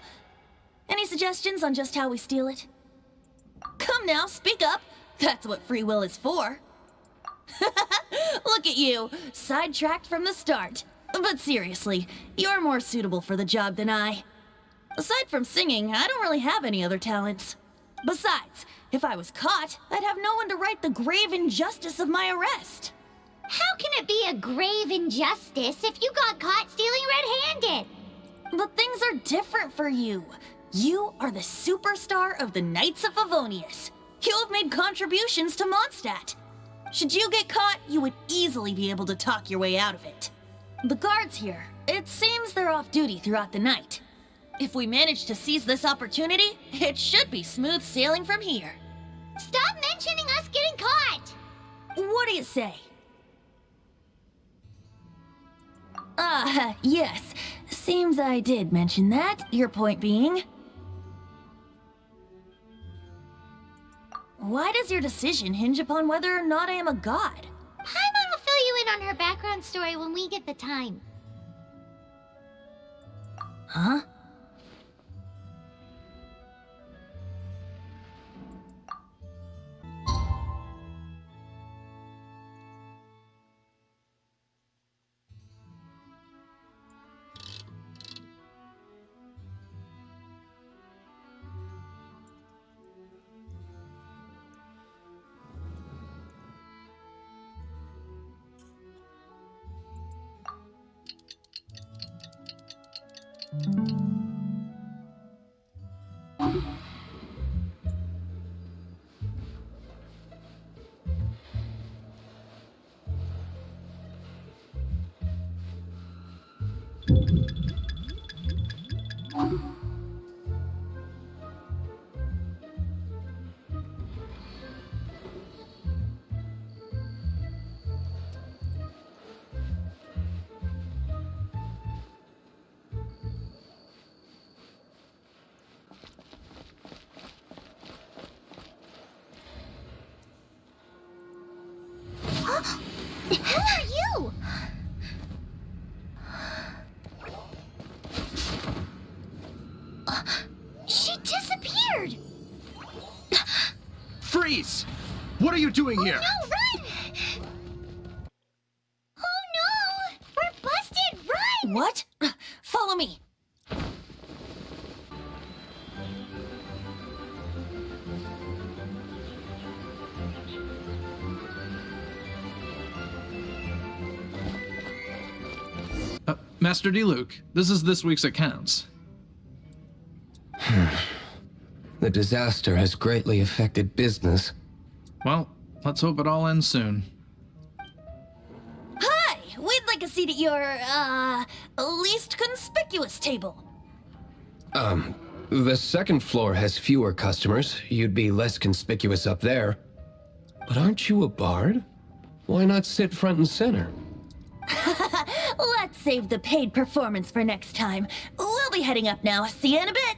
Any suggestions on just how we steal it? Come now, speak up. That's what free will is for. Look at you, sidetracked from the start. But seriously, you're more suitable for the job than I. Aside from singing, I don't really have any other talents. Besides, if I was caught, I'd have no one to right the grave injustice of my arrest. How can it be a grave injustice if you got caught stealing red-handed? But things are different for you. You are the superstar of the Knights of Favonius. You have made contributions to Mondstadt. Should you get caught, you would easily be able to talk your way out of it. The guards here, it seems they're off duty throughout the night. If we manage to seize this opportunity, it should be smooth sailing from here. Stop mentioning us getting caught! What do you say? Yes. Seems I did mention that, your point being. Why does your decision hinge upon whether or not I am a god? Paimon will fill you in on her background story when we get the time. Huh? Who are you? She disappeared! Freeze! What are you doing here? No, run! Oh no! We're busted! Run! What? Follow me. Master Diluc, this is this week's accounts. The disaster has greatly affected business. Well, let's hope it all ends soon. Hi! We'd like a seat at your, least conspicuous table. The second floor has fewer customers. You'd be less conspicuous up there. But aren't you a bard? Why not sit front and center? Let's save the paid performance for next time. We'll be heading up now. See you in a bit.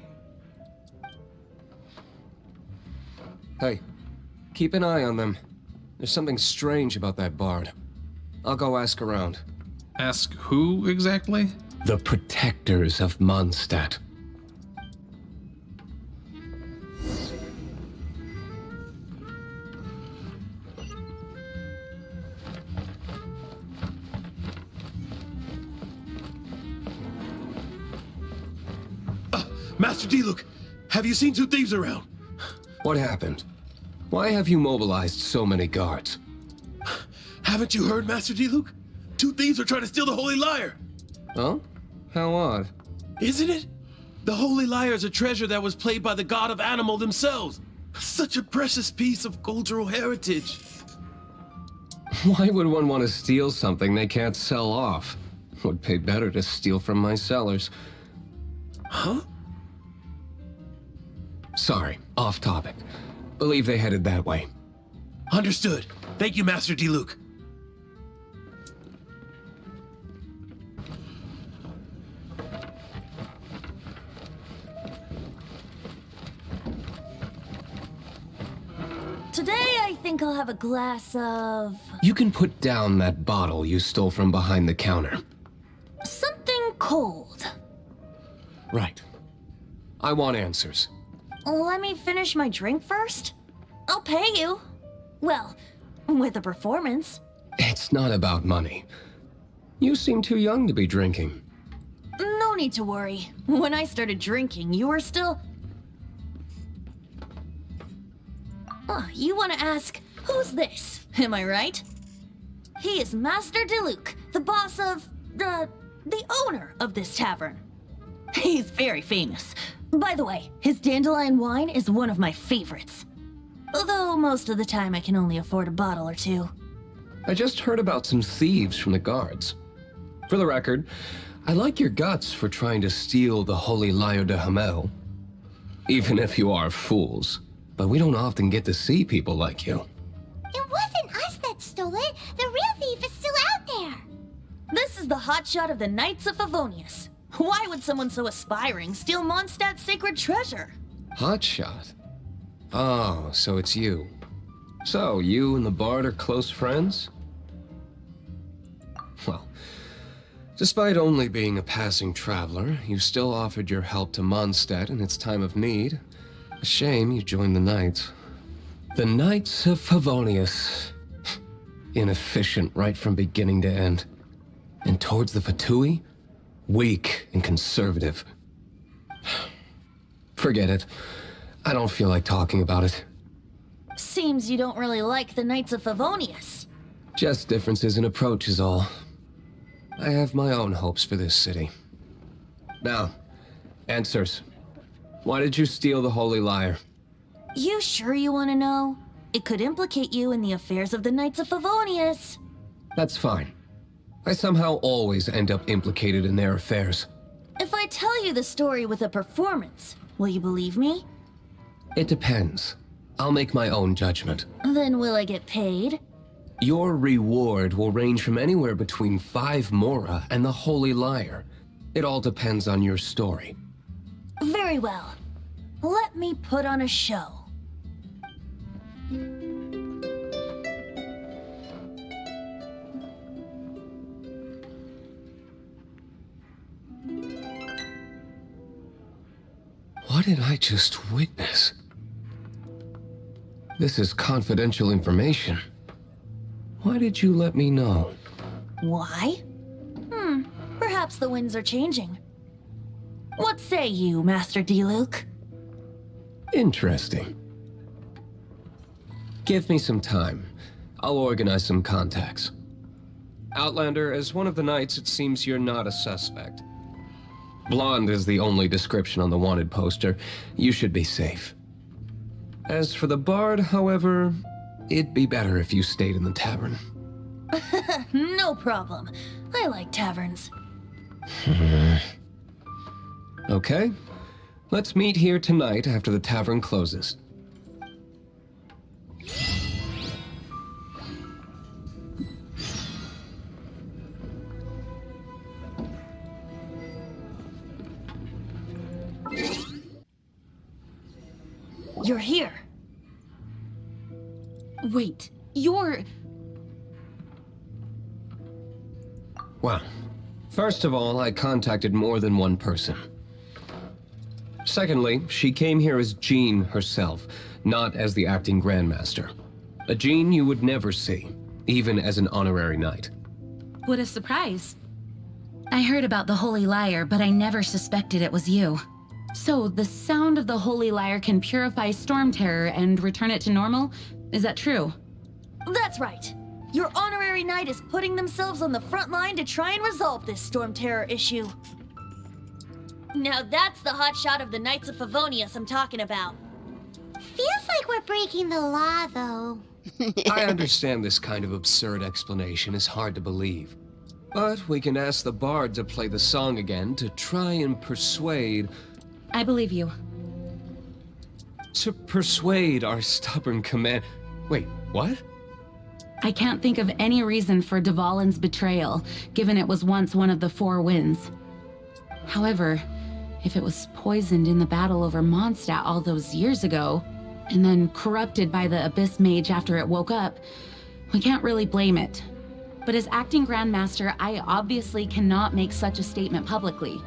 Hey, keep an eye on them. There's something strange about that bard. I'll go ask around. Ask who exactly? The Protectors of Monstadt. Master Diluc, have you seen two thieves around? What happened? Why have you mobilized so many guards? Haven't you heard, Master Diluc? Two thieves are trying to steal the Holy Lyre. Oh? How odd. Isn't it? The Holy Lyre is a treasure that was played by the god of Anemo themselves. Such a precious piece of cultural heritage. Why would one want to steal something they can't sell off? Would pay better to steal from my sellers. Huh? Sorry, off topic. Believe they headed that way. Understood. Thank you, Master Diluc. Today, I think I'll have a glass of... You can put down that bottle you stole from behind the counter. something cold. Right. I want answers. Let me finish my drink first. I'll pay you. Well, with a performance. It's not about money. You seem too young to be drinking. No need to worry. When I started drinking, you were still... Oh, you want to ask, who's this? Am I right? He is Master Diluc, the boss of... the owner of this tavern. He's very famous. By the way, his dandelion wine is one of my favorites. Although most of the time I can only afford a bottle or two. I just heard about some thieves from the guards. For the record, I like your guts for trying to steal the Holy Lyre de Hamel. Even if you are fools. But we don't often get to see people like you. It wasn't us that stole it. The real thief is still out there. This is the hotshot of the Knights of Favonius. Why would someone so aspiring steal Mondstadt's sacred treasure? Hotshot? Oh, so it's you. So, you and the Bard are close friends? Well, despite only being a passing traveler, you still offered your help to Mondstadt in its time of need. A shame you joined the Knights. The Knights of Favonius. Inefficient right from beginning to end. And towards the Fatui, weak and conservative. Forget it. I don't feel like talking about it. Seems you don't really like the Knights of Favonius. Just differences in approach is all. I have my own hopes for this city. Now, answers. Why did you steal the Holy Lyre? You sure you want to know? It could implicate you in the affairs of the Knights of Favonius. That's fine. I somehow always end up implicated in their affairs. If I tell you the story with a performance, will you believe me? It depends. I'll make my own judgment. Then will I get paid? Your reward will range from anywhere between 5 Mora and the Holy Lyre. It all depends on your story. Very well. Let me put on a show. What did I just witness? This is confidential information. Why did you let me know? Why? Perhaps the winds are changing. What say you, Master Diluc? Interesting. Give me some time. I'll organize some contacts. Outlander, as one of the Knights, it seems you're not a suspect. Blonde is the only description on the wanted poster. You should be safe. As for the Bard, however, it'd be better if you stayed in the tavern. No problem. I like taverns. Okay. Let's meet here tonight after the tavern closes. You're here. Wait, you're... Well, first of all, I contacted more than one person. Secondly, she came here as Jean herself, not as the acting Grandmaster. A Jean you would never see, even as an honorary knight. What a surprise. I heard about the Holy Lyre, but I never suspected it was you. So, the sound of the Holy Lyre can purify Storm Terror and return it to normal? Is that true? That's right. Your honorary knight is putting themselves on the front line to try and resolve this Storm Terror issue. Now that's the hotshot of the Knights of Favonius I'm talking about. Feels like we're breaking the law, though. I understand this kind of absurd explanation is hard to believe. But we can ask the Bard to play the song again to try and persuade... I believe you. To persuade our stubborn command... Wait, what? I can't think of any reason for Dvalin's betrayal, given it was once one of the Four Winds. However, if it was poisoned in the battle over Mondstadt all those years ago, and then corrupted by the Abyss Mage after it woke up, we can't really blame it. But as acting Grandmaster, I obviously cannot make such a statement publicly.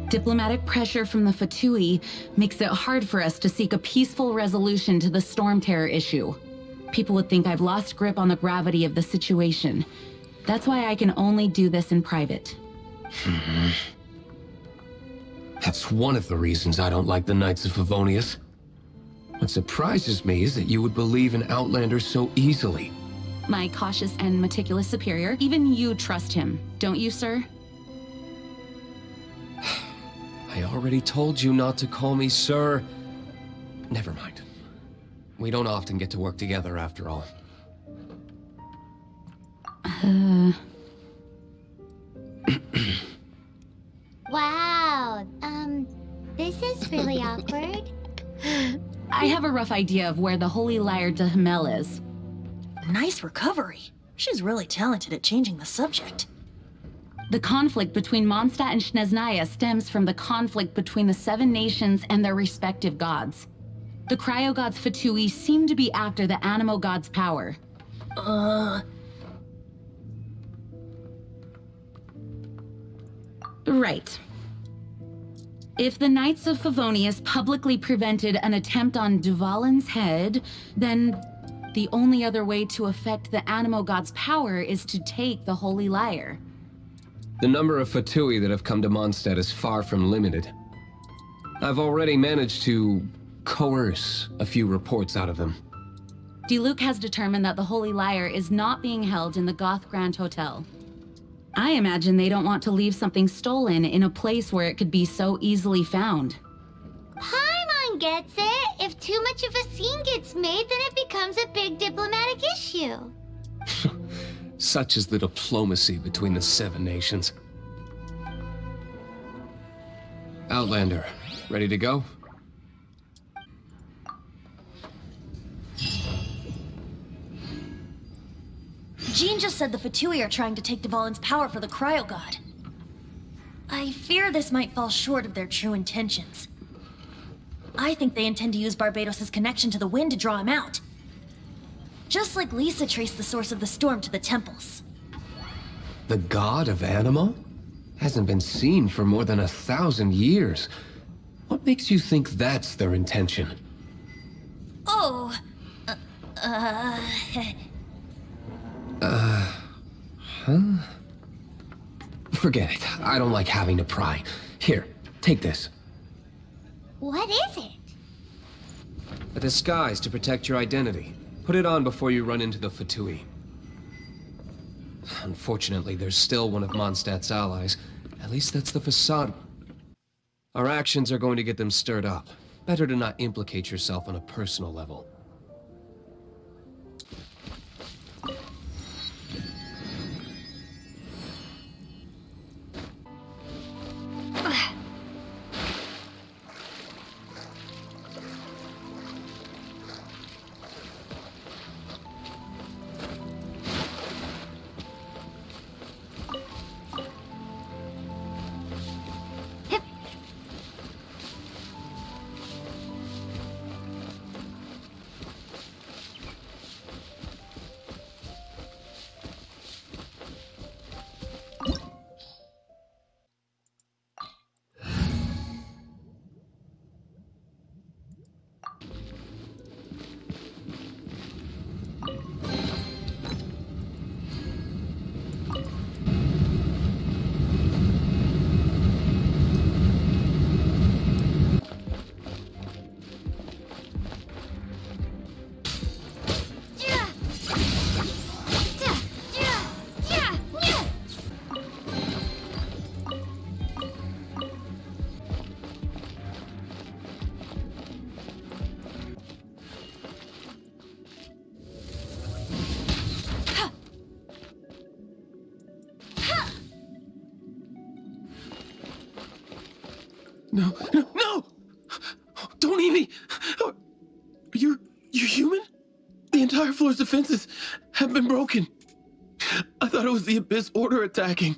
Diplomatic pressure from the Fatui makes it hard for us to seek a peaceful resolution to the Storm Terror issue. People would think I've lost grip on the gravity of the situation. That's why I can only do this in private. That's one of the reasons I don't like the Knights of Favonius. What surprises me is that you would believe in Outlander so easily. My cautious and meticulous superior, even you trust him, don't you, sir? I already told you not to call me sir. Never mind. We don't often get to work together after all. Wow, this is really awkward. I have a rough idea of where the Holy Lyre de Himmel is. Nice recovery. She's really talented at changing the subject. The conflict between Mondstadt and Snezhnaya stems from the conflict between the 7 nations and their respective gods. The cryo-gods Fatui seem to be after the Anemo god's power. Right. If the Knights of Favonius publicly prevented an attempt on Dvalin's head, then the only other way to affect the Anemo god's power is to take the Holy Lyre. The number of Fatui that have come to Mondstadt is far from limited. I've already managed to coerce a few reports out of them. Diluc has determined that the Holy Lyre is not being held in the Goth Grand Hotel. I imagine they don't want to leave something stolen in a place where it could be so easily found. Paimon gets it. If too much of a scene gets made, then it becomes a big diplomatic issue. Such is the diplomacy between the 7 nations. Outlander, ready to go? Jean just said the Fatui are trying to take Dvalin's power for the Cryo God. I fear this might fall short of their true intentions. I think they intend to use Barbatos' connection to the wind to draw him out. Just like Lisa traced the source of the storm to the temples. The god of Anemo? Hasn't been seen for more than 1,000 years. What makes you think that's their intention? Oh, Huh? Forget it. I don't like having to pry. Here, take this. What is it? A disguise to protect your identity. Put it on before you run into the Fatui. Unfortunately, there's still one of Mondstadt's allies. At least that's the facade. Our actions are going to get them stirred up. Better to not implicate yourself on a personal level. No, no, no! Don't eat me! You're human? The entire floor's defenses have been broken. I thought it was the Abyss Order attacking.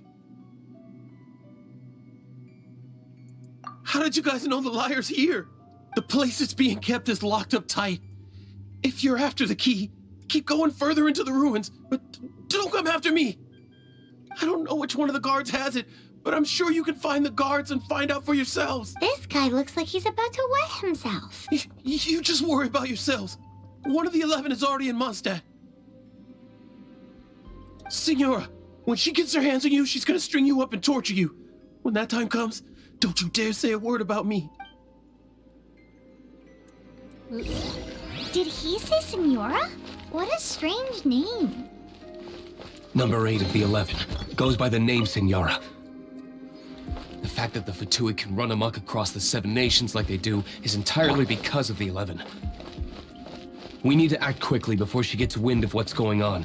How did you guys know the Lyre's here? The place it's being kept is locked up tight. If you're after the key, keep going further into the ruins, but don't come after me. I don't know which one of the guards has it, but I'm sure you can find the guards and find out for yourselves. This guy looks like he's about to wet himself. You just worry about yourselves. One of the 11 is already in Mondstadt. Signora, when she gets her hands on you, she's gonna string you up and torture you. When that time comes, don't you dare say a word about me. Did he say Signora? What a strange name. Number 8 of the 11 goes by the name Signora. The fact that the Fatui can run amok across the 7 nations like they do is entirely because of the 11. We need to act quickly before she gets wind of what's going on.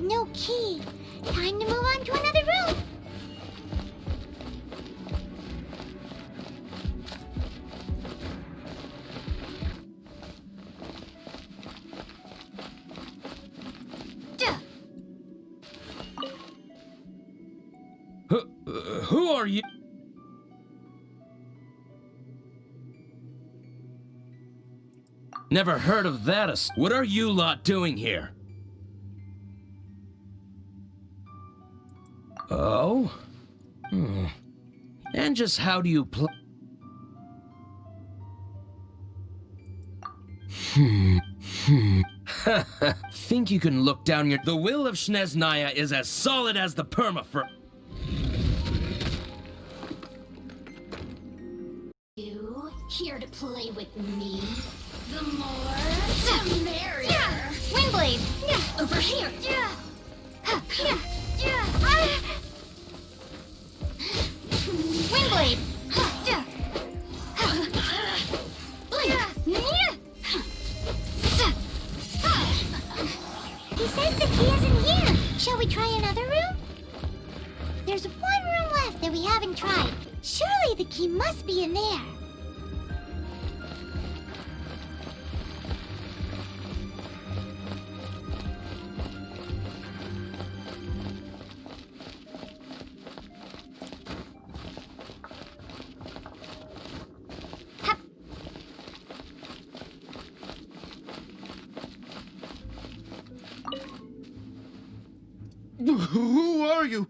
but no key. Time to move on to another room. Who are you? Never heard of that. What are you lot doing here? Oh? And just how do you play? Think you can look down your... The will of Snezhnaya is as solid as the permafrost. You here to play with me? The more, the merrier. Windblade, over here. Windblade. He says the key isn't here. Shall we try another room? There's one room left that we haven't tried. Surely the key must be in there. Who are you?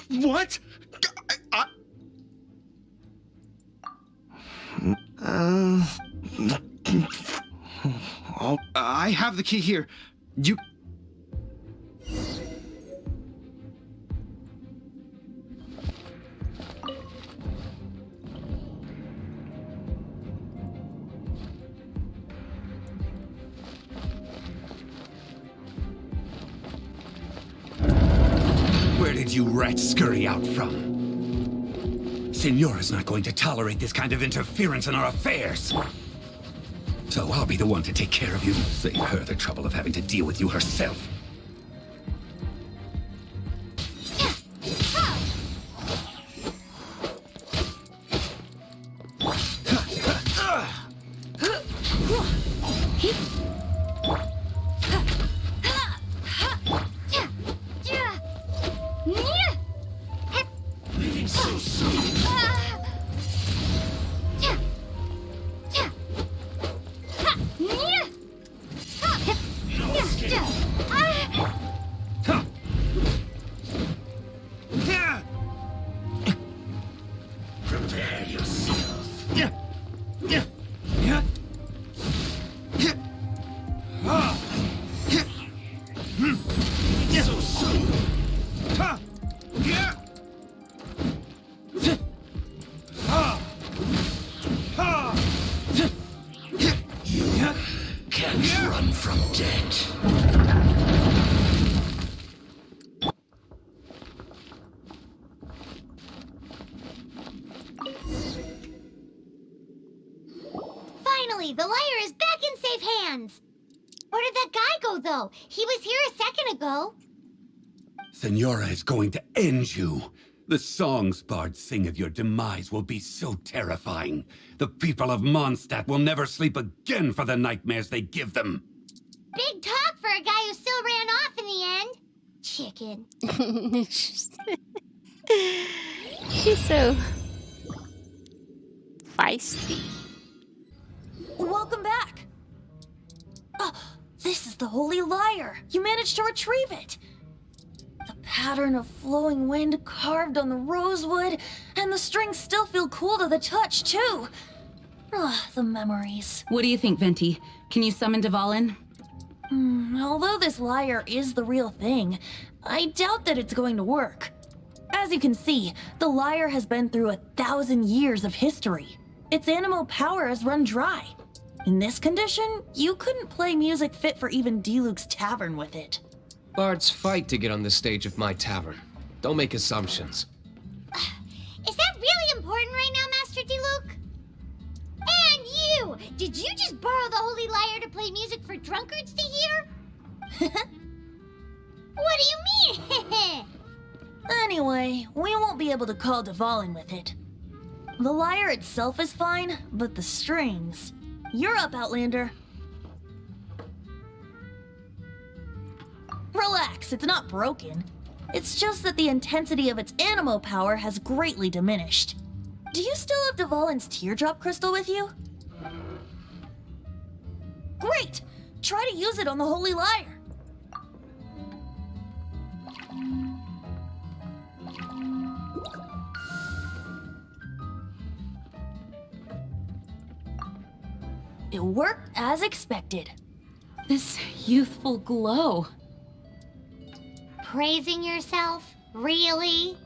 What? I have the key here. You... Where did you rats scurry out from? Signora's not going to tolerate this kind of interference in our affairs. So I'll be the one to take care of you. Save her the trouble of having to deal with you herself. Finally, the lyre is back in safe hands. Where did that guy go, though? He was here a second ago. Signora is going to end you. The songs bards sing of your demise will be so terrifying. The people of Mondstadt will never sleep again for the nightmares they give them. Big talk for a guy who still ran off in the end. Chicken. She's so feisty. Welcome back. Oh, this is the holy lyre. You managed to retrieve it. The pattern of flowing wind carved on the rosewood, and the strings still feel cool to the touch, too. The memories. What do you think, Venti? Can you summon Dvalin? Although this lyre is the real thing, I doubt that it's going to work. As you can see, the lyre has been through 1,000 years of history. Its animal power has run dry. In this condition, you couldn't play music fit for even Diluc's tavern with it. Bards fight to get on the stage of my tavern. Don't make assumptions. Is that really important right now, Master Diluc? And you! Did you drunkards to hear? What do you mean? Anyway, we won't be able to call Dvalin with it. The lyre itself is fine, but the strings... You're up, Outlander. Relax, it's not broken. It's just that the intensity of its Anemo power has greatly diminished. Do you still have Dvalin's teardrop crystal with you? Great! Try to use it on the Holy Lyre. It worked as expected. This youthful glow. Praising yourself? Really?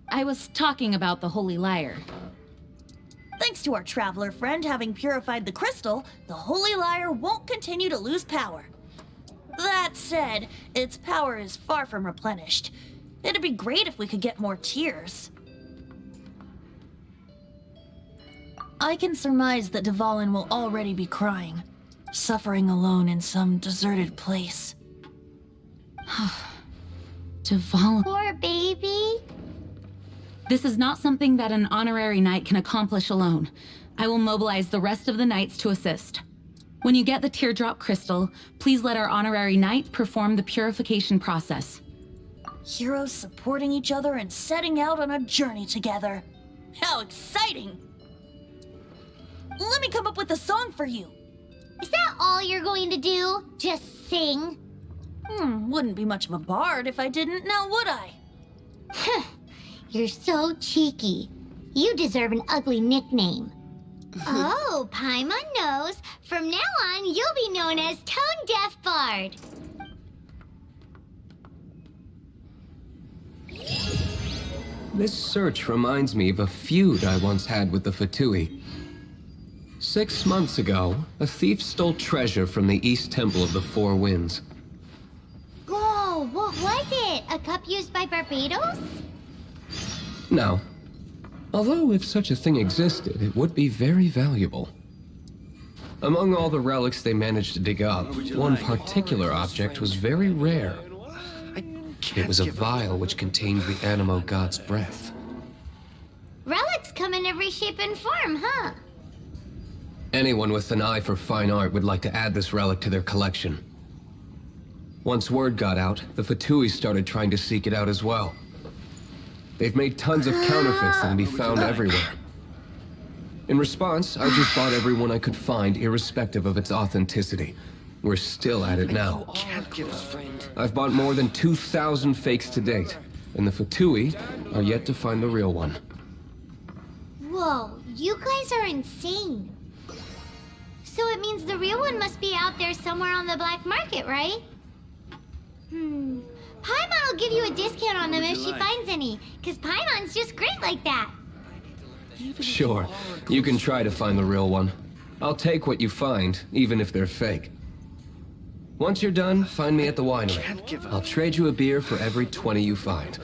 I was talking about the Holy Lyre. Thanks to our traveler friend having purified the crystal, the Holy Lyre won't continue to lose power. That said, its power is far from replenished. It'd be great if we could get more tears. I can surmise that Dvalin will already be crying, suffering alone in some deserted place. Dvalin. Poor baby. This is not something that an honorary knight can accomplish alone. I will mobilize the rest of the knights to assist. When you get the teardrop crystal, please let our honorary knight perform the purification process. Heroes supporting each other and setting out on a journey together. How exciting! Let me come up with a song for you. Is that all you're going to do? Just sing? Wouldn't be much of a bard if I didn't, now would I? You're so cheeky. You deserve an ugly nickname. Oh, Paimon knows. From now on, you'll be known as Tone Deaf Bard. This search reminds me of a feud I once had with the Fatui. 6 months ago, a thief stole treasure from the East Temple of the Four Winds. Whoa, what was it? A cup used by Barbatos? No. Although if such a thing existed, it would be very valuable. Among all the relics they managed to dig up, one particular object was very rare. It was a vial which contained the Anemo god's breath. Relics come in every shape and form, huh? Anyone with an eye for fine art would like to add this relic to their collection. Once word got out, the Fatui started trying to seek it out as well. They've made tons of counterfeits that can be found everywhere. In response, I just bought everyone I could find, irrespective of its authenticity. We're still at it now. I've bought more than 2,000 fakes to date, and the Fatui are yet to find the real one. Whoa, you guys are insane. So it means the real one must be out there somewhere on the black market, right? Paimon will give you a discount on them if she finds any, because Paimon's just great like that. Sure, you can try to find the real one. I'll take what you find, even if they're fake. Once you're done, find me at the winery. I'll trade you a beer for every 20 you find.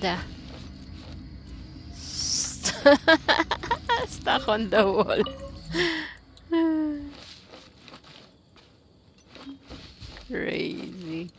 the... Stuck on the wall. Crazy.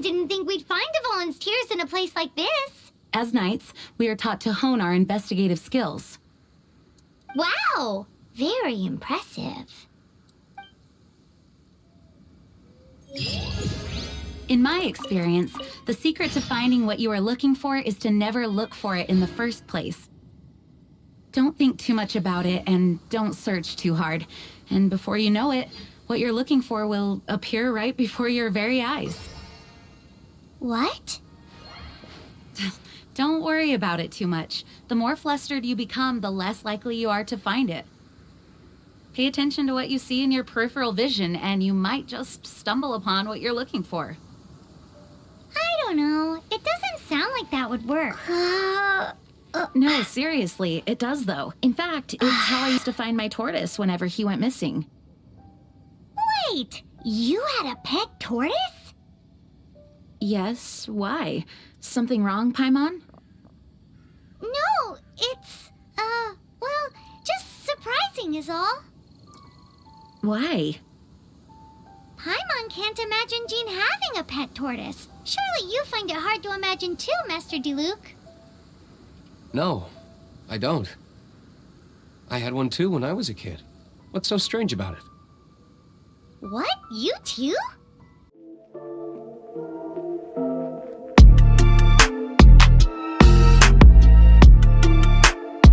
Didn't think we'd find Dvalin's tears in a place like this. As knights, we are taught to hone our investigative skills. Wow! Very impressive. In my experience, the secret to finding what you are looking for is to never look for it in the first place. Don't think too much about it and don't search too hard. And before you know it, what you're looking for will appear right before your very eyes. What? Don't worry about it too much. The more flustered you become, the less likely you are to find it. Pay attention to what you see in your peripheral vision, and you might just stumble upon what you're looking for. I don't know. It doesn't sound like that would work. No, seriously, it does though. In fact, it's how I used to find my tortoise whenever he went missing. Wait, you had a pet tortoise? Yes, why? Something wrong, Paimon? No, it's, well, just surprising is all. Why? Paimon can't imagine Jean having a pet tortoise. Surely you find it hard to imagine too, Master Diluc. No, I don't. I had one too when I was a kid. What's so strange about it? What? You too?